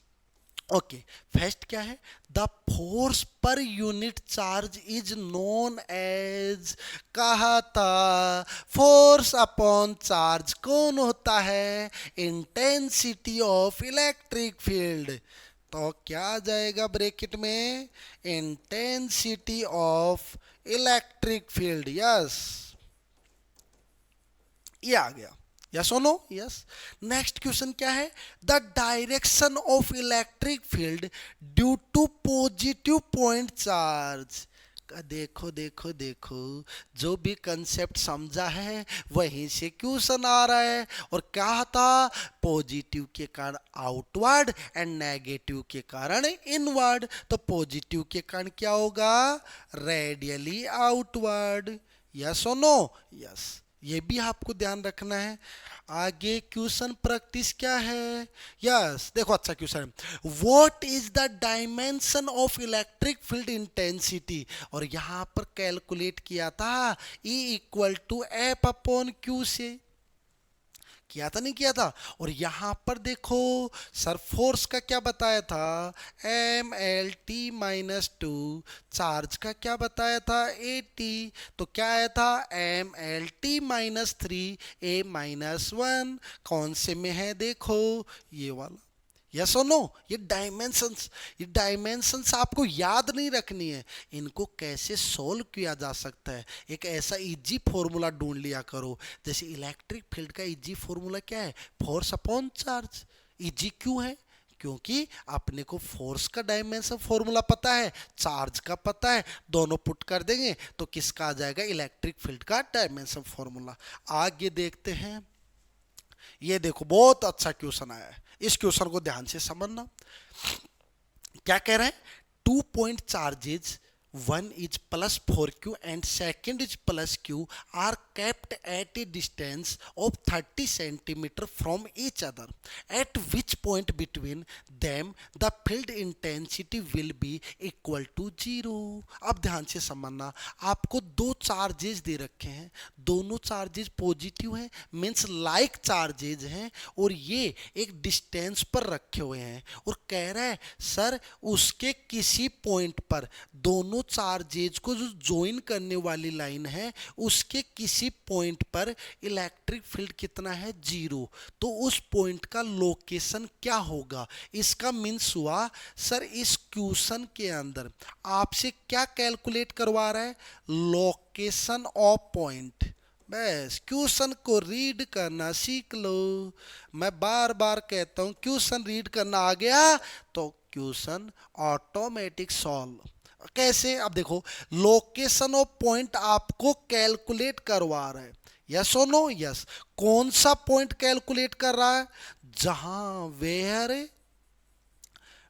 Okay, first क्या है, the force per unit charge is known as, कहा था फोर्स अपॉन चार्ज कौन होता है, इंटेंसिटी ऑफ इलेक्ट्रिक फील्ड। तो क्या आ जाएगा ब्रैकेट में, intensity of electric field. Yes, ये आ गया। यस और नो? यस। नेक्स्ट क्वेश्चन क्या है, the direction of electric field due to positive point charge. देखो देखो देखो, जो भी कंसेप्ट समझा है वहीं से क्वेश्चन आ रहा है। और क्या था, पॉजिटिव के कारण आउटवर्ड एंड नेगेटिव के कारण इनवर्ड। तो पॉजिटिव के कारण क्या होगा, रेडियली आउटवर्ड। यस और नो? यस, ये भी आपको ध्यान रखना है। आगे क्वेश्चन प्रैक्टिस क्या है, यस देखो अच्छा क्वेश्चन है, what is the dimension of electric field intensity. और यहां पर कैलकुलेट किया था E equal to F upon Q से, किया था नहीं किया था। और यहां पर देखो सर फोर्स का क्या बताया था, Mlt-2, चार्ज का क्या बताया था, At। तो क्या आया था, Mlt-3A-1। कौन से में है देखो, ये वाला। यस और नो? ये डायमेंशंस आपको याद नहीं रखनी है, इनको कैसे सोल्व किया जा सकता है, एक ऐसा इजी फॉर्मूला ढूंढ लिया करो। जैसे इलेक्ट्रिक फील्ड का इजी फॉर्मूला क्या है, फोर्स अपॉन चार्ज। इजी क्यों है, क्योंकि अपने को फोर्स का डायमेंशन फॉर्मूला पता है, चार्ज का पता है, दोनों पुट कर देंगे तो किसका आ जाएगा, इलेक्ट्रिक फील्ड का डायमेंशन फॉर्मूला। आगे देखते हैं, ये देखो बहुत अच्छा क्वेश्चन आया है, इस क्वेश्चन को ध्यान से समझना। क्या कह रहे हैं, 2 point charges, one is plus 4q and second is plus q, are kept at a distance of 30 centimeter from each other, at which point between them the field intensity will be equal to 0। अब ध्यान से समझना, आपको दो charges दे रखे हैं, दोनों charges positive हैं, मीन्स लाइक चार्जेज हैं, और ये एक डिस्टेंस पर रखे हुए हैं। और कह रहा है सर उसके किसी पॉइंट पर दोनों चार्जेज को जो ज्वाइन करने वाली लाइन है उसके किसी पॉइंट पर इलेक्ट्रिक फील्ड कितना है, 0। तो उस पॉइंट का लोकेशन क्या होगा, इसका मीन्स हुआ सर इस क्वेश्चन के अंदर आपसे क्या कैलकुलेट करवा रहा है, लोकेशन ऑफ पॉइंट। बस क्वेश्चन को रीड करना सीख लो। मैं बार बार कहता हूं क्वेश्चन रीड करना आ गया तो क्वेश्चन ऑटोमेटिक सॉल्व। कैसे, अब देखो लोकेशन ऑफ पॉइंट आपको कैलकुलेट करवा रहा है, यस और नो? यस। कौन सा पॉइंट कैलकुलेट कर रहा है, जहां where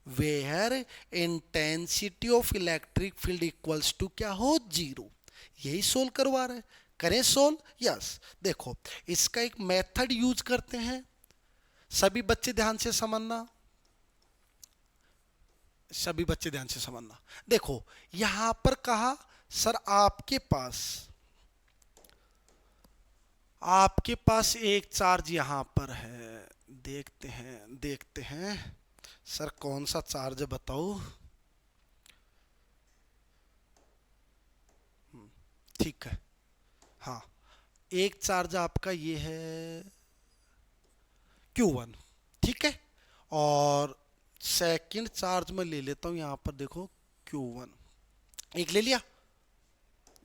where intensity of electric field equals to क्या हो, 0। यही सोल्व करवा रहे हैं, करें सोल्व। यस, देखो इसका एक मेथड यूज करते हैं, सभी बच्चे ध्यान से समझना, सभी बच्चे ध्यान से समझना। देखो यहां पर कहा सर आपके पास एक चार्ज यहां पर है, देखते हैं सर कौन सा चार्ज है बताओ। ठीक है, हाँ एक चार्ज आपका ये है Q1, ठीक है। और सेकंड चार्ज में ले लेता हूं, यहां पर देखो Q1 एक ले लिया,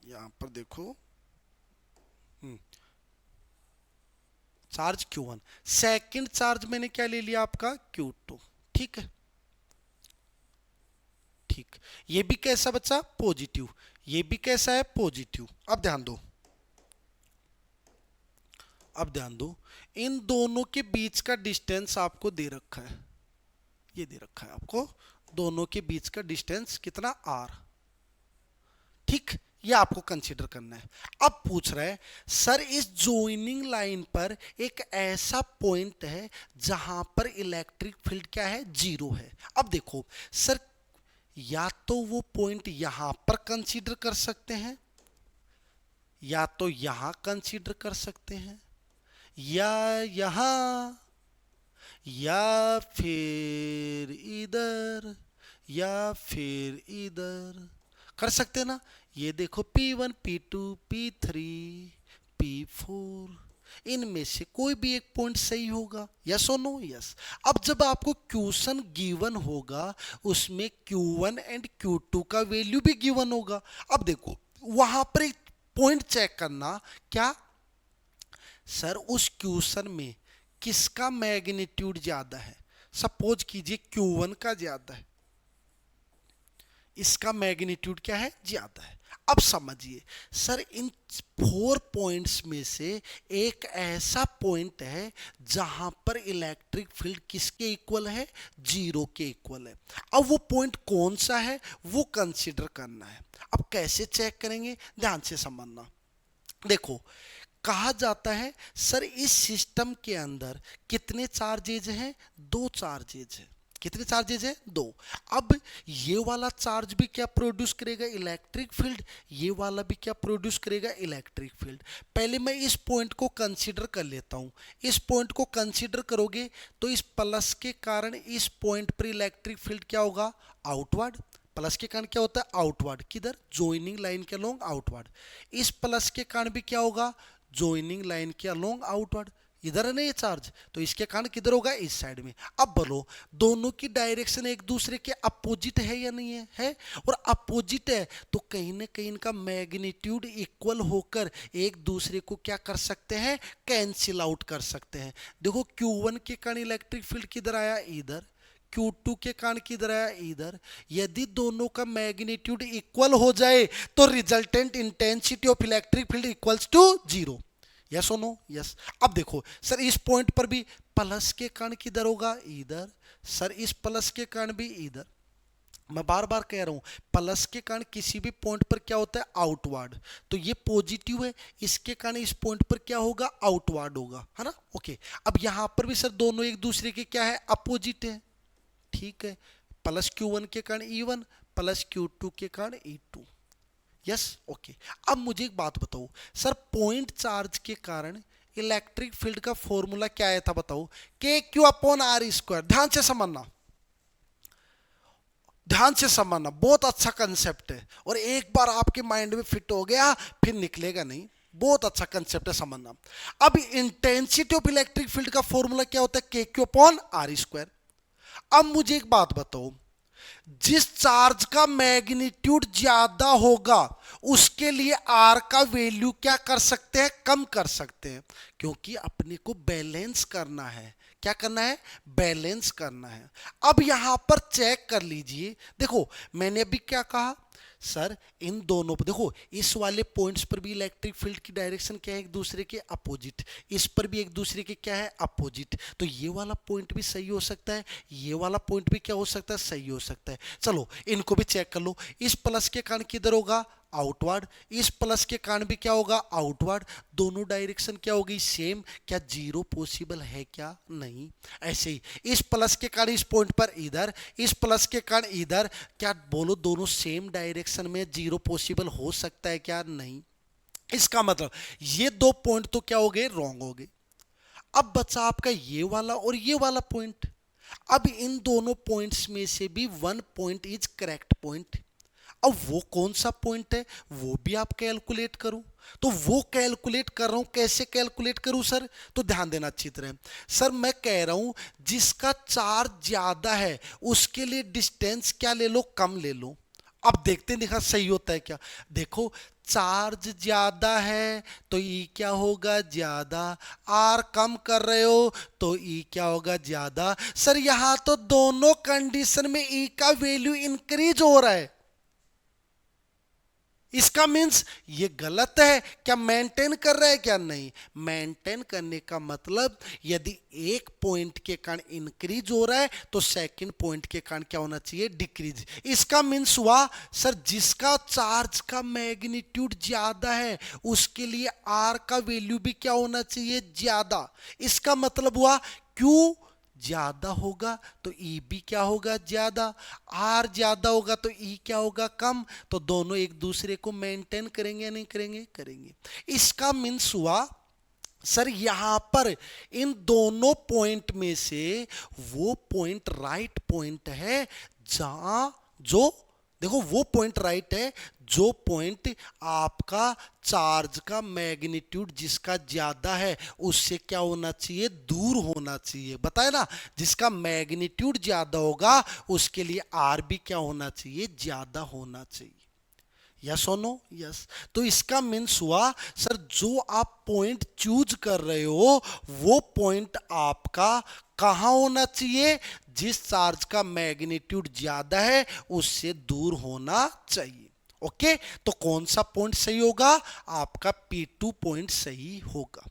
यहां पर देखो चार्ज Q1, सेकंड चार्ज मैंने क्या ले लिया आपका Q2। ठीक है, ठीक। ये भी कैसा बच्चा, पॉजिटिव, ये भी कैसा है, पॉजिटिव। अब ध्यान दो, अब ध्यान दो, इन दोनों के बीच का डिस्टेंस आपको दे रखा है, ये दे रखा है आपको, दोनों के बीच का डिस्टेंस कितना, R। ठीक, ये आपको कंसीडर करना है। अब पूछ रहा है सर इस ज्वाइनिंग लाइन पर एक ऐसा पॉइंट है जहां पर इलेक्ट्रिक फील्ड क्या है, जीरो है। अब देखो सर, या तो वो पॉइंट यहां पर कंसीडर कर सकते हैं, या तो यहां कंसीडर कर सकते हैं, या यहां, या फिर इधर, या फिर इधर कर सकते हैं ना। ये देखो P1, P2, P3, P4, इनमें से कोई भी एक पॉइंट सही होगा, यस और नो, यस। अब जब आपको क्वेश्चन गिवन होगा उसमें Q1 एंड Q2 का वैल्यू भी गिवन होगा। अब देखो वहां पर एक पॉइंट चेक करना, क्या सर उस क्वेश्चन में किसका मैग्नीट्यूड ज्यादा है। सपोज कीजिए Q1 का ज्यादा है, इसका मैग्नीट्यूड क्या है, ज्यादा है। अब समझिए सर इन 4 पॉइंट्स में से एक ऐसा पॉइंट है जहां पर इलेक्ट्रिक फील्ड किसके इक्वल है, जीरो के इक्वल है। अब वो पॉइंट कौन सा है वो कंसीडर करना है। अब कैसे चेक करेंगे, ध्यान से समझना। देखो कहा जाता है सर इस सिस्टम के अंदर कितने चार्जेज हैं, 2 चार्जेज हैं। कितने चार्जेज हैं, 2। अब ये वाला चार्ज भी क्या प्रोड्यूस करेगा, इलेक्ट्रिक फील्ड, ये वाला भी क्या प्रोड्यूस करेगा, इलेक्ट्रिक फील्ड। पहले मैं इस पॉइंट को कंसीडर कर लेता हूं। इस पॉइंट को कंसीडर करोगे तो इस प्लस के कारण इस पॉइंट पर इलेक्ट्रिक फील्ड क्या होगा, आउटवर्ड। प्लस के कारण क्या होता है, आउटवर्ड, किधर, जॉइनिंग लाइन के अलोंग आउटवर्ड। इस प्लस के कारण भी क्या होगा, जॉइनिंग लाइन के अलोंग आउटवर्ड। इधर है ना ये चार्ज, तो इसके कारण किधर होगा, इस साइड में। अब बोलो दोनों की डायरेक्शन एक दूसरे के अपोजिट है या नहीं है, और अपोजिट है तो कहीं ना कहीं इनका मैग्नीट्यूड इक्वल होकर एक दूसरे को क्या कर सकते हैं, कैंसिल आउट कर सकते हैं। देखो Q1 के कारण इलेक्ट्रिक फील्ड किधर आया, इधर। Q2 के कारण किधर आया, इधर। यदि दोनों का मैग्नीट्यूड इक्वल हो जाए तो resultant intensity of electric field equals to 0। Yes और नो, यस। अब देखो सर इस पॉइंट पर भी प्लस के कारण किधर होगा, इधर। सर इस प्लस के कारण भी इधर। मैं बार बार कह रहा हूं प्लस के कारण किसी भी पॉइंट पर क्या होता है, आउटवर्ड। तो ये पॉजिटिव है, इसके कारण इस पॉइंट पर क्या होगा, आउटवर्ड होगा, है ना। ओके, अब यहां पर भी सर दोनों एक दूसरे के क्या है, अपोजिट है। ठीक है, प्लस Q1 के कारण E1, प्लस Q2 के कारण E2। Yes, okay. अब मुझे एक बात बताओ सर, पॉइंट चार्ज के कारण इलेक्ट्रिक फील्ड का फॉर्मूला क्या आया था, बताओ, KQ/R²। ध्यान से समझना, ध्यान से समझना, बहुत अच्छा कंसेप्ट है, और एक बार आपके माइंड में फिट हो गया फिर निकलेगा नहीं। बहुत अच्छा कंसेप्ट है, समझना। अब इंटेंसिटी ऑफ इलेक्ट्रिक फील्ड का फॉर्मूला क्या होता है, KQ/R²। अब मुझे एक बात बताओ, जिस चार्ज का मैग्नीट्यूड ज्यादा होगा उसके लिए आर का वैल्यू क्या कर सकते हैं, कम कर सकते हैं, क्योंकि अपने को बैलेंस करना है। क्या करना है, बैलेंस करना है। अब यहां पर चेक कर लीजिए, देखो मैंने अभी क्या कहा सर, इन दोनों पर देखो, इस वाले पॉइंट्स पर भी इलेक्ट्रिक फील्ड की डायरेक्शन क्या है, एक दूसरे के अपोजिट। इस पर भी एक दूसरे के क्या है, अपोजिट। तो ये वाला पॉइंट भी सही हो सकता है, ये वाला पॉइंट भी क्या हो सकता है, सही हो सकता है। चलो इनको भी चेक कर लो। इस प्लस के कारण किधर होगा, आउटवर्ड। इस प्लस के कारण भी क्या होगा, आउटवर्ड। दोनों डायरेक्शन क्या होगी, सेम। क्या जीरो पॉसिबल है, क्या नहीं। ऐसे ही इस प्लस के कारण इस पॉइंट पर इधर, इस प्लस के कारण इधर। क्या बोलो दोनों सेम डायरेक्शन में जीरो पॉसिबल हो सकता है, क्या नहीं। इसका मतलब ये 2 पॉइंट तो क्या हो गए, रॉन्ग हो गए। अब बचा आपका ये वाला और ये वाला पॉइंट। अब इन दोनों पॉइंट्स में से भी 1 पॉइंट इज करेक्ट पॉइंट। अब वो कौन सा पॉइंट है वो भी आप कैलकुलेट करो। तो वो कैलकुलेट कर रहा हूं, कैसे कैलकुलेट करूं सर, तो ध्यान देना अच्छी तरह। सर मैं कह रहा हूं जिसका चार्ज ज्यादा है उसके लिए डिस्टेंस क्या ले लो, कम ले लो। अब देखते हैं, देखा सही होता है क्या। देखो चार्ज ज्यादा है तो ई क्या होगा, ज्यादा। आर कम कर रहे हो तो ई क्या होगा, ज्यादा। सर यहां तो दोनों कंडीशन में ई का वैल्यू इंक्रीज हो रहा है, इसका मीन्स ये गलत है क्या, मेंटेन कर रहा है क्या, नहीं। मेंटेन करने का मतलब यदि एक पॉइंट के कारण इंक्रीज हो रहा है तो सेकंड पॉइंट के कारण क्या होना चाहिए, डिक्रीज। इसका मीन्स हुआ सर जिसका चार्ज का मैग्नीट्यूड ज्यादा है उसके लिए आर का वैल्यू भी क्या होना चाहिए, ज्यादा। इसका मतलब हुआ क्यू ज्यादा होगा तो ई भी क्या होगा, ज्यादा। आर ज्यादा होगा तो ई क्या होगा, कम। तो दोनों एक दूसरे को मेंटेन करेंगे या नहीं करेंगे, करेंगे। इसका मीन्स हुआ सर यहां पर इन दोनों पॉइंट में से वो पॉइंट राइट पॉइंट है जहां जो, देखो वो पॉइंट राइट है जो पॉइंट आपका चार्ज का मैग्नीट्यूड जिसका ज्यादा है उससे क्या होना चाहिए, दूर होना चाहिए। बताए ना, जिसका मैग्नीट्यूड ज्यादा होगा उसके लिए आर भी क्या होना चाहिए, ज्यादा होना चाहिए। यस और नो, यस। तो इसका मीन्स हुआ सर जो आप पॉइंट चूज कर रहे हो वो पॉइंट आपका कहां होना चाहिए, जिस चार्ज का मैग्नीट्यूड ज्यादा है उससे दूर होना चाहिए। ओके, तो कौन सा पॉइंट सही होगा, आपका P2 पॉइंट सही होगा।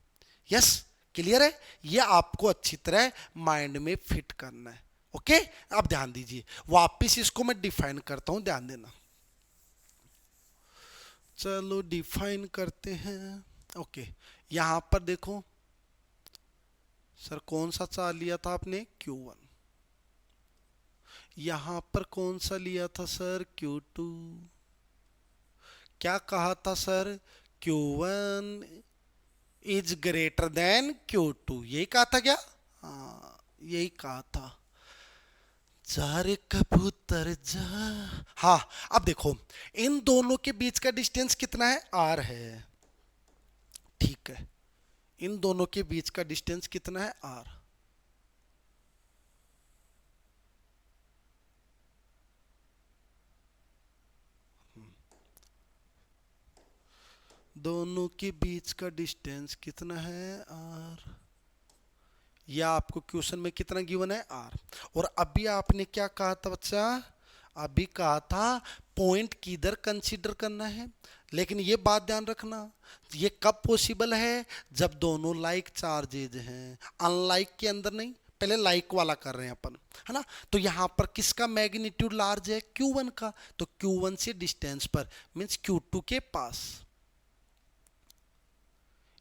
यस, क्लियर है। ये आपको अच्छी तरह माइंड में फिट करना है। ओके, अब ध्यान दीजिए, वापिस इसको मैं डिफाइन करता हूं, ध्यान देना। चलो डिफाइन करते हैं। ओके, यहां पर देखो सर कौन सा चार्ज लिया था आपने, Q1। यहां पर कौन सा लिया था सर, Q2। क्या कहा था sir, Q1 is greater than Q2, यही कहा था क्या, हाँ यही कहा था। जा रे कबूतर जा। हाँ, अब देखो इन दोनों के बीच का डिस्टेंस कितना है, R है। ठीक है, इन दोनों के बीच का डिस्टेंस कितना है, R। दोनों के बीच का डिस्टेंस कितना है, R। या आपको क्वेश्चन में कितना गिवन है, R। और अभी आपने क्या कहा था बच्चा, अभी कहा था पॉइंट किधर कंसीडर करना है। लेकिन ये बात ध्यान रखना, ये कब पॉसिबल है, जब दोनों लाइक चार्जेज हैं, अनलाइक के अंदर नहीं। पहले लाइक वाला कर रहे हैं अपन, है ना। तो यहां पर किसका मैग्नीट्यूड लार्ज है, Q1 का। तो Q1 से डिस्टेंस पर मींस Q2 के पास,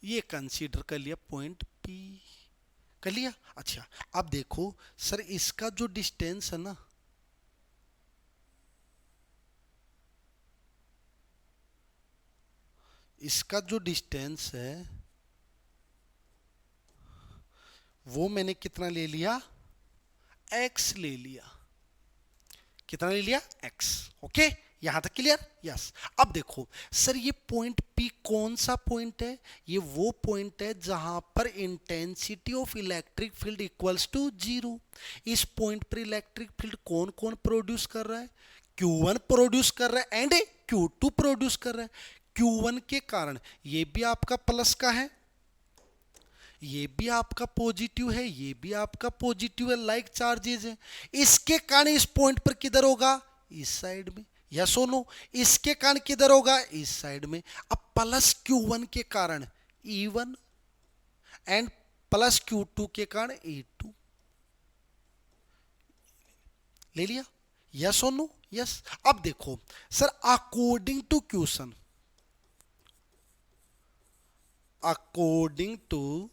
ये कंसीडर कर लिया पॉइंट P, कर लिया। अच्छा, अब देखो सर इसका जो डिस्टेंस है ना, इसका जो डिस्टेंस है वो मैंने कितना ले लिया, x ले लिया। कितना ले लिया, x। ओके, यहां तक क्लियर, यस। अब देखो सर ये पॉइंट P कौन सा पॉइंट है, ये वो पॉइंट है जहां पर intensity of electric field equals to 0। इस पॉइंट पर इलेक्ट्रिक फील्ड कौन कौन प्रोड्यूस कर रहा है, Q1 प्रोड्यूस कर रहा है एंड Q2 प्रोड्यूस कर रहा है। Q1 के कारण ये भी आपका प्लस का है, ये भी आपका पॉजिटिव है, ये भी आपका पॉजिटिव है, लाइक चार्जेस है। इसके कारण इस पॉइंट पर किधर होगा, इस साइड में। या सोनो, इसके कारण किधर होगा, इस साइड में। अब प्लस Q1 के कारण E1 एंड प्लस Q2 के कारण E2 ले लिया। यस और नो, यस। अब देखो sir according to question, according to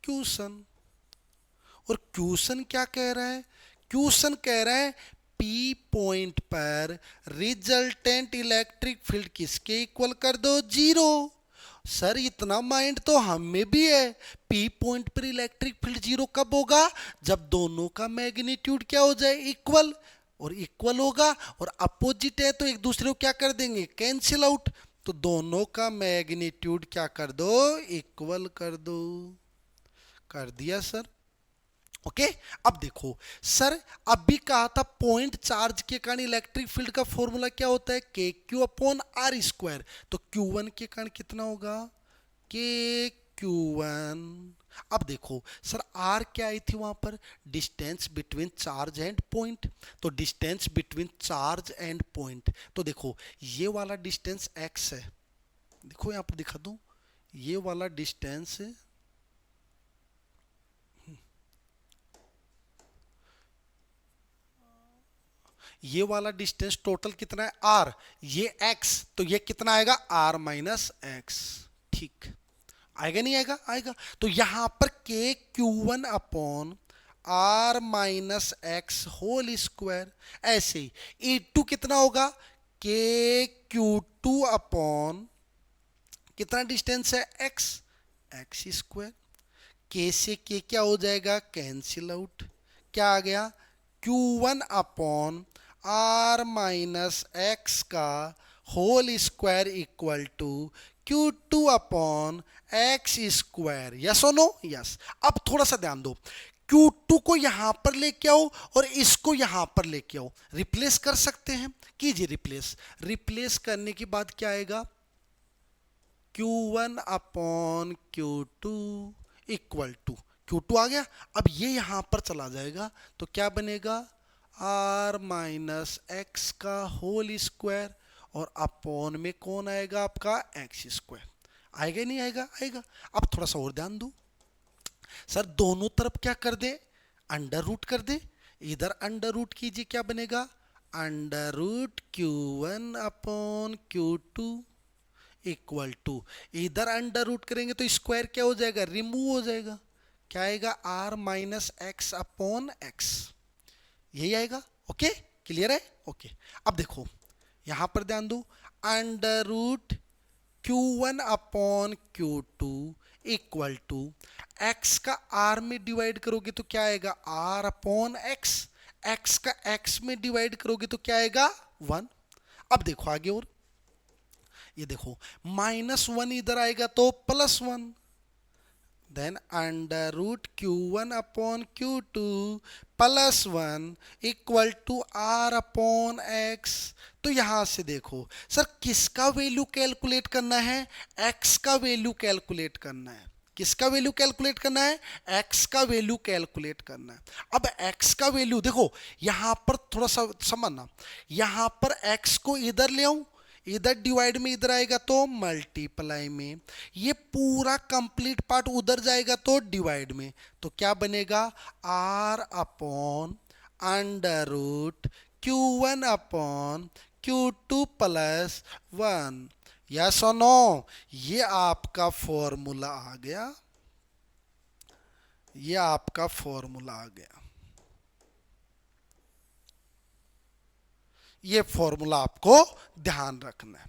question, और क्वेश्चन क्या कह रहा है, क्वेश्चन कह रहा है P पॉइंट पर रिजल्टेंट इलेक्ट्रिक फील्ड किसके इक्वल कर दो, 0। सर इतना माइंड तो हम में भी है। P पॉइंट पर इलेक्ट्रिक फील्ड 0 कब होगा, जब दोनों का मैग्नीट्यूड क्या हो जाए, इक्वल। और इक्वल होगा और अपोजिट है तो एक दूसरे को क्या कर देंगे, कैंसिल आउट। तो दोनों का मैग्नीट्यूड क्या कर दो, इक्वल कर दो। कर दिया सर। ओके। अब देखो सर, अभी कहा था पॉइंट चार्ज के कारण इलेक्ट्रिक फील्ड का फॉर्मूला क्या होता है, K Q upon R square. तो क्यू वन के कारण कितना होगा, के क्यू वन। अब देखो सर, आर क्या आई थी वहां पर, distance between charge and point. तो distance between charge and point, तो देखो ये वाला डिस्टेंस एक्स है, देखो यहां पर दिखा दूं, ये वाला डिस्टेंस, ये वाला डिस्टेंस टोटल कितना है आर, ये एक्स, तो ये कितना आएगा आर माइनस एक्स। ठीक, आएगा नहीं आएगा, आएगा। तो यहां पर K Q one upon R minus X whole square. ऐसे ही ई टू कितना होगा, के क्यू टू अपॉन कितना डिस्टेंस है एक्स, एक्स स्क्वायर। के से के क्या हो जाएगा, कैंसिल आउट, क्या आ गया, Q one upon R minus X का whole square equal to Q two upon X square. Yes और नो, यस। अब थोड़ा सा ध्यान दो, Q2 को यहां पर लेके आओ और इसको यहां पर लेके आओ, रिप्लेस कर सकते हैं, कीजिए रिप्लेस। रिप्लेस करने के बाद क्या आएगा, Q1 upon Q2 equal to, Q2 आ गया। अब ये यहां पर चला जाएगा तो क्या बनेगा, R माइनस एक्स का होल स्क्वायर, और अपॉन में कौन आएगा आपका एक्स स्क्वायर। आएगा नहीं आएगा, आएगा। अब थोड़ा सा और ध्यान दो सर, दोनों तरफ क्या कर दे, अंडर रूट कर दे। इधर अंडर रूट कीजिए, क्या बनेगा, under root Q1 upon Q2 equal to, इधर अंडर रूट करेंगे तो स्क्वायर क्या हो जाएगा, रिमूव हो जाएगा, क्या आएगा, R minus X upon X, यही आएगा। ओके, क्लियर है, ओके। अब देखो यहां पर ध्यान दो, under root Q1 upon Q2 equal to, X का आर में डिवाइड करोगे तो क्या आएगा, आर अपॉन एक्स, एक्स का एक्स में डिवाइड करोगे तो क्या आएगा, 1। अब देखो आगे, और ये देखो -1 इधर आएगा तो +1, then under root Q1 upon Q2 +1 equal to R upon X. तो यहां से देखो सर, किसका वैल्यू कैलकुलेट करना है, x का वैल्यू कैलकुलेट करना है। किसका वैल्यू कैलकुलेट करना है, x का वैल्यू कैलकुलेट करना है। अब x का वैल्यू देखो, यहां पर थोड़ा सा समझना, यहां पर x को इधर ले आऊं, इधर डिवाइड में इधर आएगा तो मल्टीप्लाई में, ये पूरा कंप्लीट पार्ट उधर जाएगा तो डिवाइड में, तो क्या बनेगा, r upon under root Q1 upon Q2 +1। Yes और नो, ये आपका फॉर्मूला आ गया, ये आपका फॉर्मूला आ गया। ये फॉर्मूला आपको ध्यान रखना है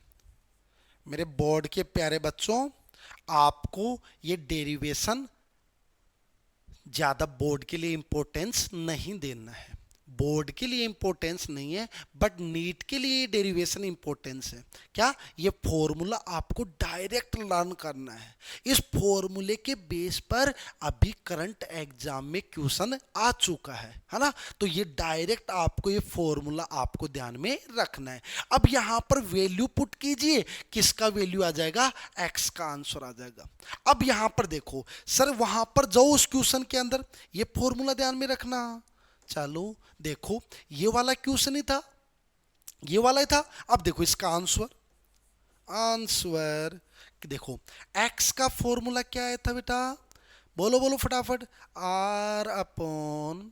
मेरे बोर्ड के प्यारे बच्चों। आपको ये डेरिवेशन ज्यादा बोर्ड के लिए इंपॉर्टेंस नहीं देना है, बोर्ड के लिए इंपॉर्टेंस नहीं है, बट नीट के लिए डेरिवेशन इंपॉर्टेंस है। क्या, ये फॉर्मूला आपको डायरेक्ट लर्न करना है। इस फॉर्मूले के बेस पर अभी करंट एग्जाम में क्वेश्चन आ चुका है ना, तो ये डायरेक्ट आपको ये फॉर्मूला आपको ध्यान में रखना है। अब यहां पर वैल्यू पुट कीजिए, किसका वैल्यू आ जाएगा, एक्स का आंसर आ जाएगा। अब यहां पर देखो सर, वहां पर जाओ उस क्वेश्चन के अंदर, ये फॉर्मूला ध्यान में रखना। चलो देखो, ये वाला क्वेश्चन ही था, ये वाला ही था। अब देखो इसका आंसर, आंसर देखो, x का फॉर्मूला क्या है था बेटा, बोलो बोलो फटाफट, r upon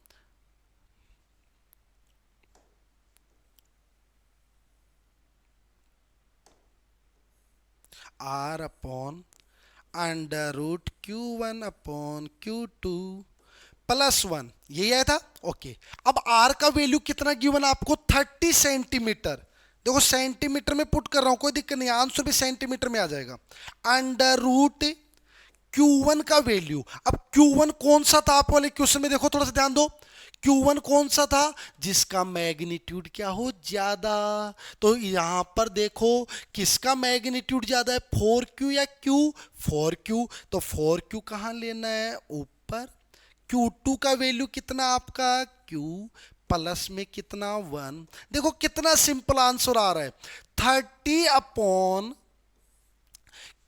under root Q1 upon Q2 +1, यही आया था। ओके, अब r का वैल्यू कितना गिवन आपको, 30 सेंटीमीटर। देखो सेंटीमीटर में पुट कर रहा हूं, कोई दिक्कत नहीं, आंसर भी सेंटीमीटर में आ जाएगा। अंडर रूट Q1 का वैल्यू, अब Q1 कौन सा था आप वाले क्वेश्चन में, देखो थोड़ा सा ध्यान दो, Q1 कौन सा था, जिसका मैग्नीट्यूड क्या हो, ज्यादा। तो यहां पर देखो किसका मैग्नीट्यूड ज्यादा है, 4Q या Q, 4Q। तो 4Q कहां लेना है, ऊपर, Q2 का वैल्यू कितना आपका, Q प्लस में कितना 1। देखो कितना सिंपल आंसर आ रहा है, 30 अपॉन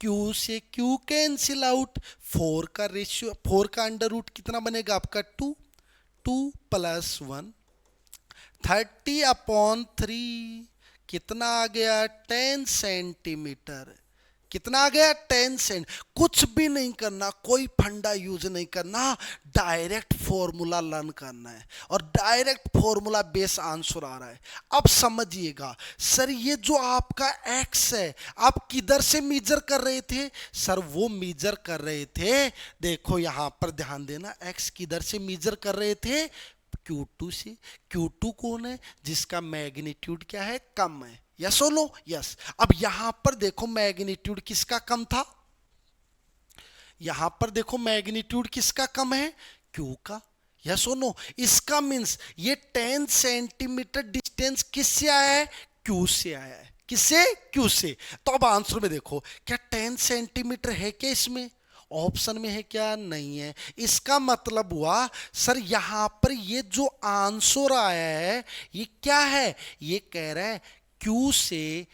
Q से Q कैंसिल आउट, 4 का रेशियो, 4 का अंडर रूट कितना बनेगा आपका 2, 2 प्लस 1, 30/3 कितना आ गया 10 सेंटीमीटर। कितना आ गया 10 सेंट। कुछ भी नहीं करना, कोई फंडा यूज नहीं करना, डायरेक्ट फॉर्मूला लर्न करना है और डायरेक्ट फॉर्मूला बेस आंसर आ रहा है। अब समझिएगा सर, ये जो आपका x है आप किधर से मेजर कर रहे थे, सर वो मेजर कर रहे थे, देखो यहां पर ध्यान देना, x किधर से मेजर कर रहे थे, Q2 से। Q2 कौन है, जिसका मैग्नीट्यूड क्या है, कम है। यस और नो, यस। अब यहां पर देखो मैग्नीट्यूड किसका कम था, यहां पर देखो मैग्नीट्यूड किसका कम है, Q का। यस और नो, इसका मींस ये 10 सेंटीमीटर डिस्टेंस किससे आया है, Q से आया है। किससे, Q से। तो अब आंसर में देखो क्या 10 सेंटीमीटर है क्या इसमें, ऑप्शन में है क्या, नहीं है। इसका मतलब हुआ सर यहां पर ये जो आंसर आया है ये क्या है, ये कह रहा है Q से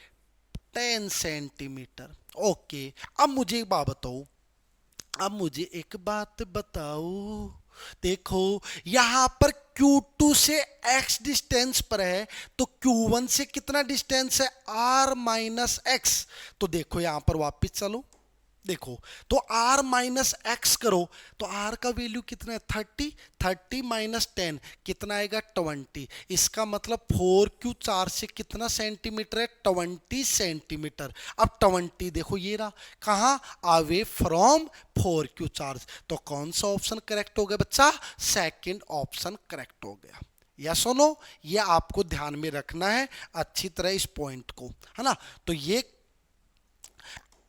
10 सेंटीमीटर। ओके, अब मुझे एक बात बताओ, अब मुझे एक बात बताओ, देखो यहां पर Q2 से x डिस्टेंस पर है तो Q1 से कितना डिस्टेंस है, r माइनस एक्स। तो देखो यहां पर वापिस चलो, देखो तो r माइनस एक्स करो तो r का वैल्यू कितना है 30, 30 माइनस 10 कितना आएगा 20। इसका मतलब 4Q 4 से कितना सेंटीमीटर है 20 सेंटीमीटर। अब 20 देखो ये रहा कहाँ, अवे फ्रॉम 4Q चार्ज। तो कौन सा ऑप्शन करेक्ट हो गया बच्चा, सेकंड ऑप्शन करेक्ट हो गया। यस और नो, ये आपको ध्यान में रखना है अच्छी तरह इस पॉइंट को, है ना। तो ये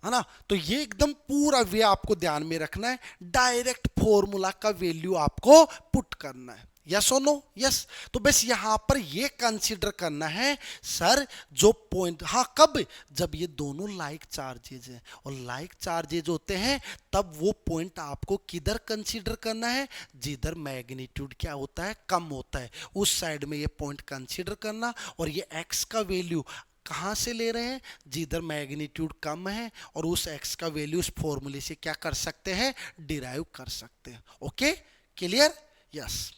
है ना, तो ये एकदम पूरा वे आपको ध्यान में रखना है, डायरेक्ट फॉर्मूला का वैल्यू आपको पुट करना है। यस और नो, यस। तो बस यहां पर ये कंसीडर करना है सर जो पॉइंट, हाँ कब, जब ये दोनों लाइक चार्जेज हैं और लाइक चार्जेज होते हैं तब वो पॉइंट आपको किधर कंसीडर करना है, जिधर मैग्नीट्यूड क्या होता है, कम होता है, उस साइड में ये पॉइंट कंसीडर करना। और ये एक्स का वैल्यू कहाँ से ले रहे हैं, जिधर मैग्नीट्यूड कम है, और उस x का वैल्यू उस फॉर्मूले से क्या कर सकते हैं, डिराइव कर सकते हैं। Okay, clear, yes.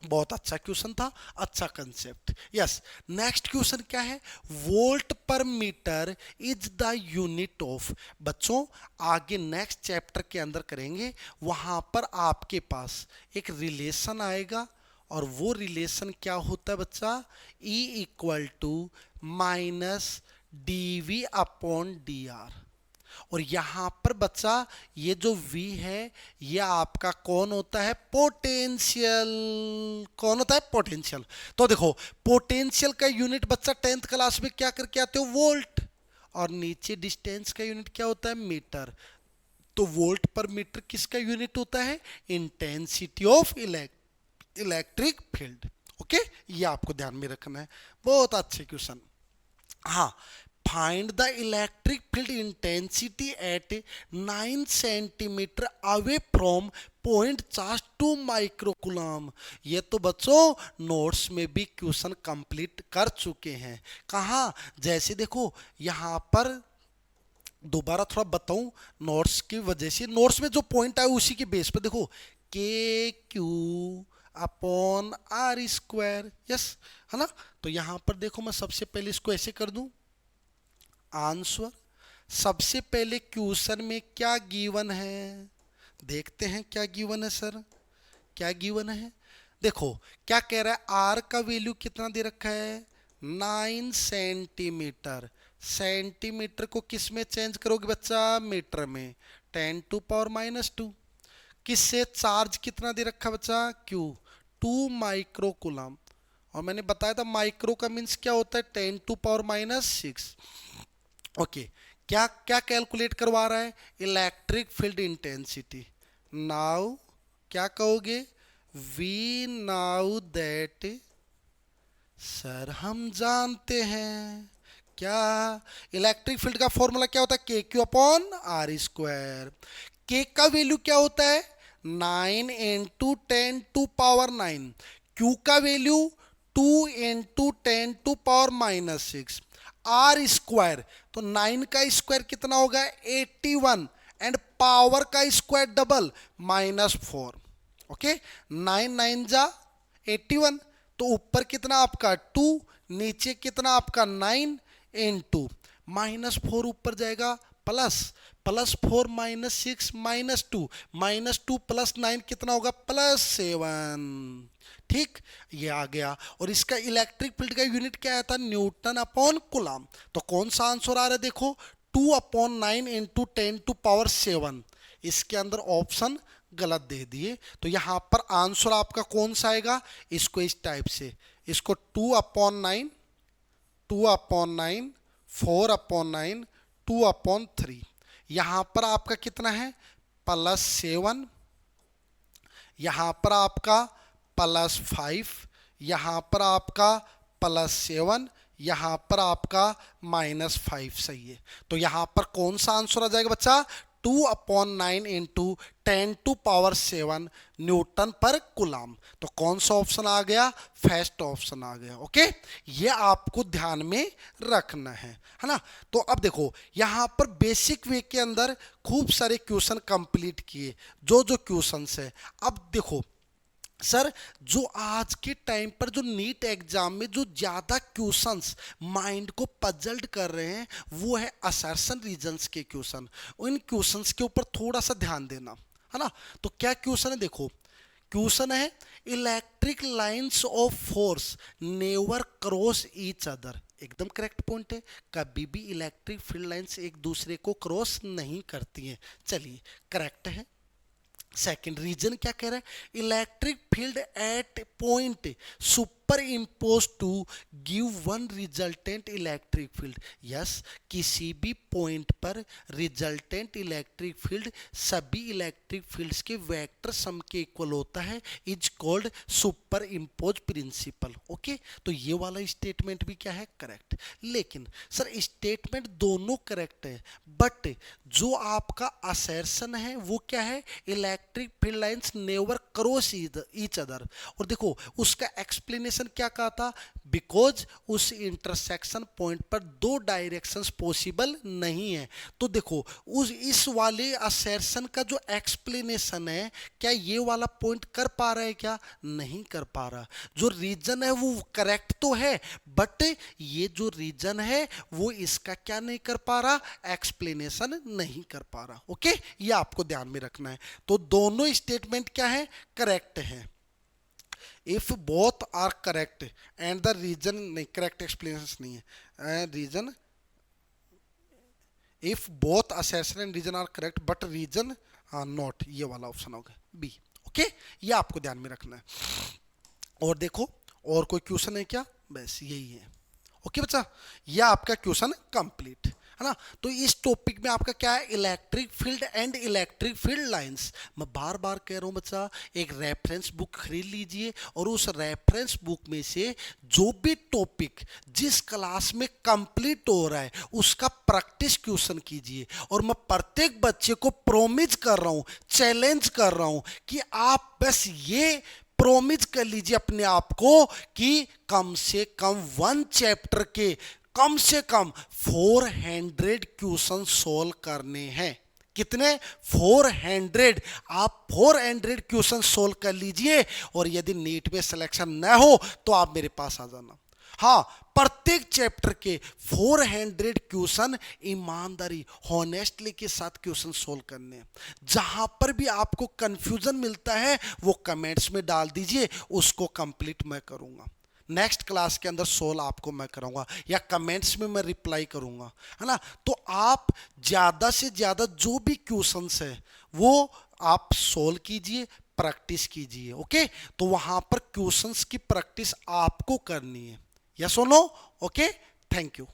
बहुत अच्छा क्वेश्चन था, अच्छा कंसेप्ट। यस, नेक्स्ट क्वेश्चन क्या है, volt per metre is the unit of. बच्चों आगे नेक्स्ट चैप्टर के अंदर करेंगे, वहां पर आपके पास एक रिलेशन आएगा और वो रिलेशन क्या होता है बच्चा, E equal to minus dV upon dr। और यहां पर बच्चा ये जो V है ये आपका कौन होता है, पोटेंशियल। कौन होता है, पोटेंशियल। तो देखो पोटेंशियल का यूनिट बच्चा 10th क्लास में क्या करके आते हो, वोल्ट, और नीचे डिस्टेंस का यूनिट क्या होता है, मीटर। तो वोल्ट पर मीटर किसका यूनिट होता है, intensity of electric field. Okay, ये आपको ध्यान में रखना है, बहुत अच्छे क्वेश्चन। हाँ, find the electric field intensity eight 9 centimetre away from point charge 2 microcoulomb. ये तो बच्चों नोट्स में भी क्वेश्चन कंप्लीट कर चुके हैं। कहाँ, जैसे देखो यहाँ पर दोबारा थोड़ा बताऊं नोट्स की वजह से, नोट्स में जो पॉइंट आया उसी के बेस पर देखो, K Q upon R square. Yes, है ना। तो यहां पर देखो मैं सबसे पहले इसको ऐसे कर दूं, आंसर सबसे पहले क्वेश्चन में क्या गिवन है, देखते हैं क्या गिवन है सर, क्या गिवन है। देखो क्या कह रहा है, आर का वैल्यू कितना दे रखा है 9 सेंटीमीटर। सेंटीमीटर को किस में चेंज करोगे बच्चा, मीटर में, 10 टू पावर माइनस 2। किससे, चार्ज कितना दे रखा बच्चा, Q, 2 माइक्रोकुलम। और मैंने बताया था माइक्रो का मीन्स क्या होता है, 10 टू पावर माइनस 6। ओके, क्या क्या कैलकुलेट करवा रहा है, इलेक्ट्रिक फील्ड इंटेंसिटी। नाउ क्या कहोगे, वी नाउ दैट, सर हम जानते हैं क्या, इलेक्ट्रिक फील्ड का फॉर्मूला क्या होता है, K Q upon R square. के का वैल्यू क्या होता है 9 इंटू 10 टू पावर 9, Q का value 2 into 10 to power -6, R square, तो 9 का स्क्वायर कितना होगा 81, एंड पावर का स्क्वायर डबल -4। ओके, 9 9 जा 81, तो ऊपर कितना आपका 2, नीचे कितना आपका 9 इंटू -4 ऊपर जाएगा +4 -6 -2, -2 +9 कितना होगा +7। ठीक, ये आ गया। और इसका इलेक्ट्रिक फील्ड का यूनिट क्या आया था, न्यूटन अपॉन कूलम। तो कौन सा आंसर आ रहा है, देखो 2/9 इंटू 10 टू पावर 7। इसके अंदर ऑप्शन गलत दे दिए, तो यहां पर आंसर आपका कौन सा आएगा, इसको इस टाइप से, इसको 2/9, 2/9, 4/9, 2/3। यहां पर आपका कितना है +7, यहां पर आपका +5, यहां पर आपका +7, यहां पर आपका -5। सही है, तो यहां पर कौन सा आंसर आ जाएगा बच्चा, 2/9 इंटू 10 टू पावर 7 न्यूटन पर कूलम। तो कौन सा ऑप्शन आ गया, फर्स्ट ऑप्शन आ गया। ओके, ये आपको ध्यान में रखना है ना। तो अब देखो यहां पर बेसिक वे के अंदर खूब सारे क्वेश्चन कंप्लीट किए, जो क्वेश्चंस है। अब देखो सर, जो आज के टाइम पर जो नीट एग्जाम में जो ज्यादा क्वेश्चंस माइंड को पजल्ड कर रहे हैं, वो है असर्शन रीजंस के क्वेश्चन। इन क्वेश्चंस के ऊपर थोड़ा सा ध्यान देना, है ना। तो क्या क्वेश्चन है, देखो क्वेश्चन है electric lines of force never cross each other. एकदम करेक्ट पॉइंट है, कभी भी इलेक्ट्रिक फील्ड लाइंस एक दूसरे को क्रॉस नहीं करती हैं। चलिए, करेक्ट है। सेकंड रीजन क्या कह रहा है, electric field at point superimpose to give one resultant electric field. Yes, किसी भी पॉइंट पर रिजल्टेंट इलेक्ट्रिक फील्ड सभी इलेक्ट्रिक फील्ड्स के वेक्टर सम के इक्वल होता है, is called superimpose principle. Okay, तो ये वाला स्टेटमेंट भी क्या है, करेक्ट। लेकिन सर स्टेटमेंट दोनों करेक्ट है, बट जो आपका असर्शन है वो क्या है, electric field lines never cross each other. और देखो उसका एक्सप्लेनेशन क्या कहा था, बिकॉज उस इंटरसेक्शन पॉइंट पर दो डायरेक्शंस पॉसिबल नहीं है। तो देखो इस वाले असर्शन का जो एक्सप्लेनेशन है, क्या ये वाला पॉइंट कर पा रहा है, क्या नहीं कर पा रहा। जो रीजन है वो करेक्ट तो है, बट ये जो रीजन है वो इसका क्या नहीं कर पा रहा, एक्सप्लेनेशन नहीं कर पा रहा। ओके, ये आपको ध्यान में रखना है। तो दोनों स्टेटमेंट क्या है, करेक्ट है। If both are correct and the reason, नहीं करेक्ट एक्सप्लेनेशन नहीं है, reason if both assertion and reason are correct but reason not, ये वाला ऑप्शन होगा बी। ओके, ये आपको ध्यान में रखना है। और देखो और कोई क्वेश्चन है क्या, बस यही है। ओके बच्चा, ये आपका क्वेश्चन कंप्लीट है ना। तो इस टॉपिक में आपका क्या है, electric field and electric field lines. मैं बार बार कह रहा हूं बच्चा, एक रेफरेंस बुक खरीद लीजिए और उस रेफरेंस बुक में से जो भी टॉपिक जिस क्लास में कंप्लीट हो रहा है उसका प्रैक्टिस क्वेश्चन कीजिए। और मैं प्रत्येक बच्चे को प्रॉमिस कर रहा हूं, चैलेंज कर रहा हूं कि आप बस ये प्रॉमिस कर लीजिए अपने आप को कि कम से कम 1 चैप्टर के कम से कम 400 क्वेश्चन सोल्व करने हैं। कितने, 400। आप 400 क्वेश्चन सोल्व कर लीजिए, और यदि नीट में सिलेक्शन न हो तो आप मेरे पास आ जाना। हाँ, प्रत्येक चैप्टर के 400 क्वेश्चन ईमानदारी हॉनेस्टली के साथ क्वेश्चन सोल्व करने। जहां पर भी आपको कंफ्यूजन मिलता है वो कमेंट्स में डाल दीजिए, उसको कंप्लीट मैं करूंगा। नेक्स्ट क्लास के अंदर सोल्व आपको मैं कराऊंगा, या कमेंट्स में मैं रिप्लाई करूंगा, है ना। तो आप ज्यादा से ज्यादा जो भी क्वेश्चंस है वो आप सोल्व कीजिए, प्रैक्टिस कीजिए। ओके, तो वहां पर क्वेश्चंस की प्रैक्टिस आपको करनी है। यस और नो? Okay, thank you.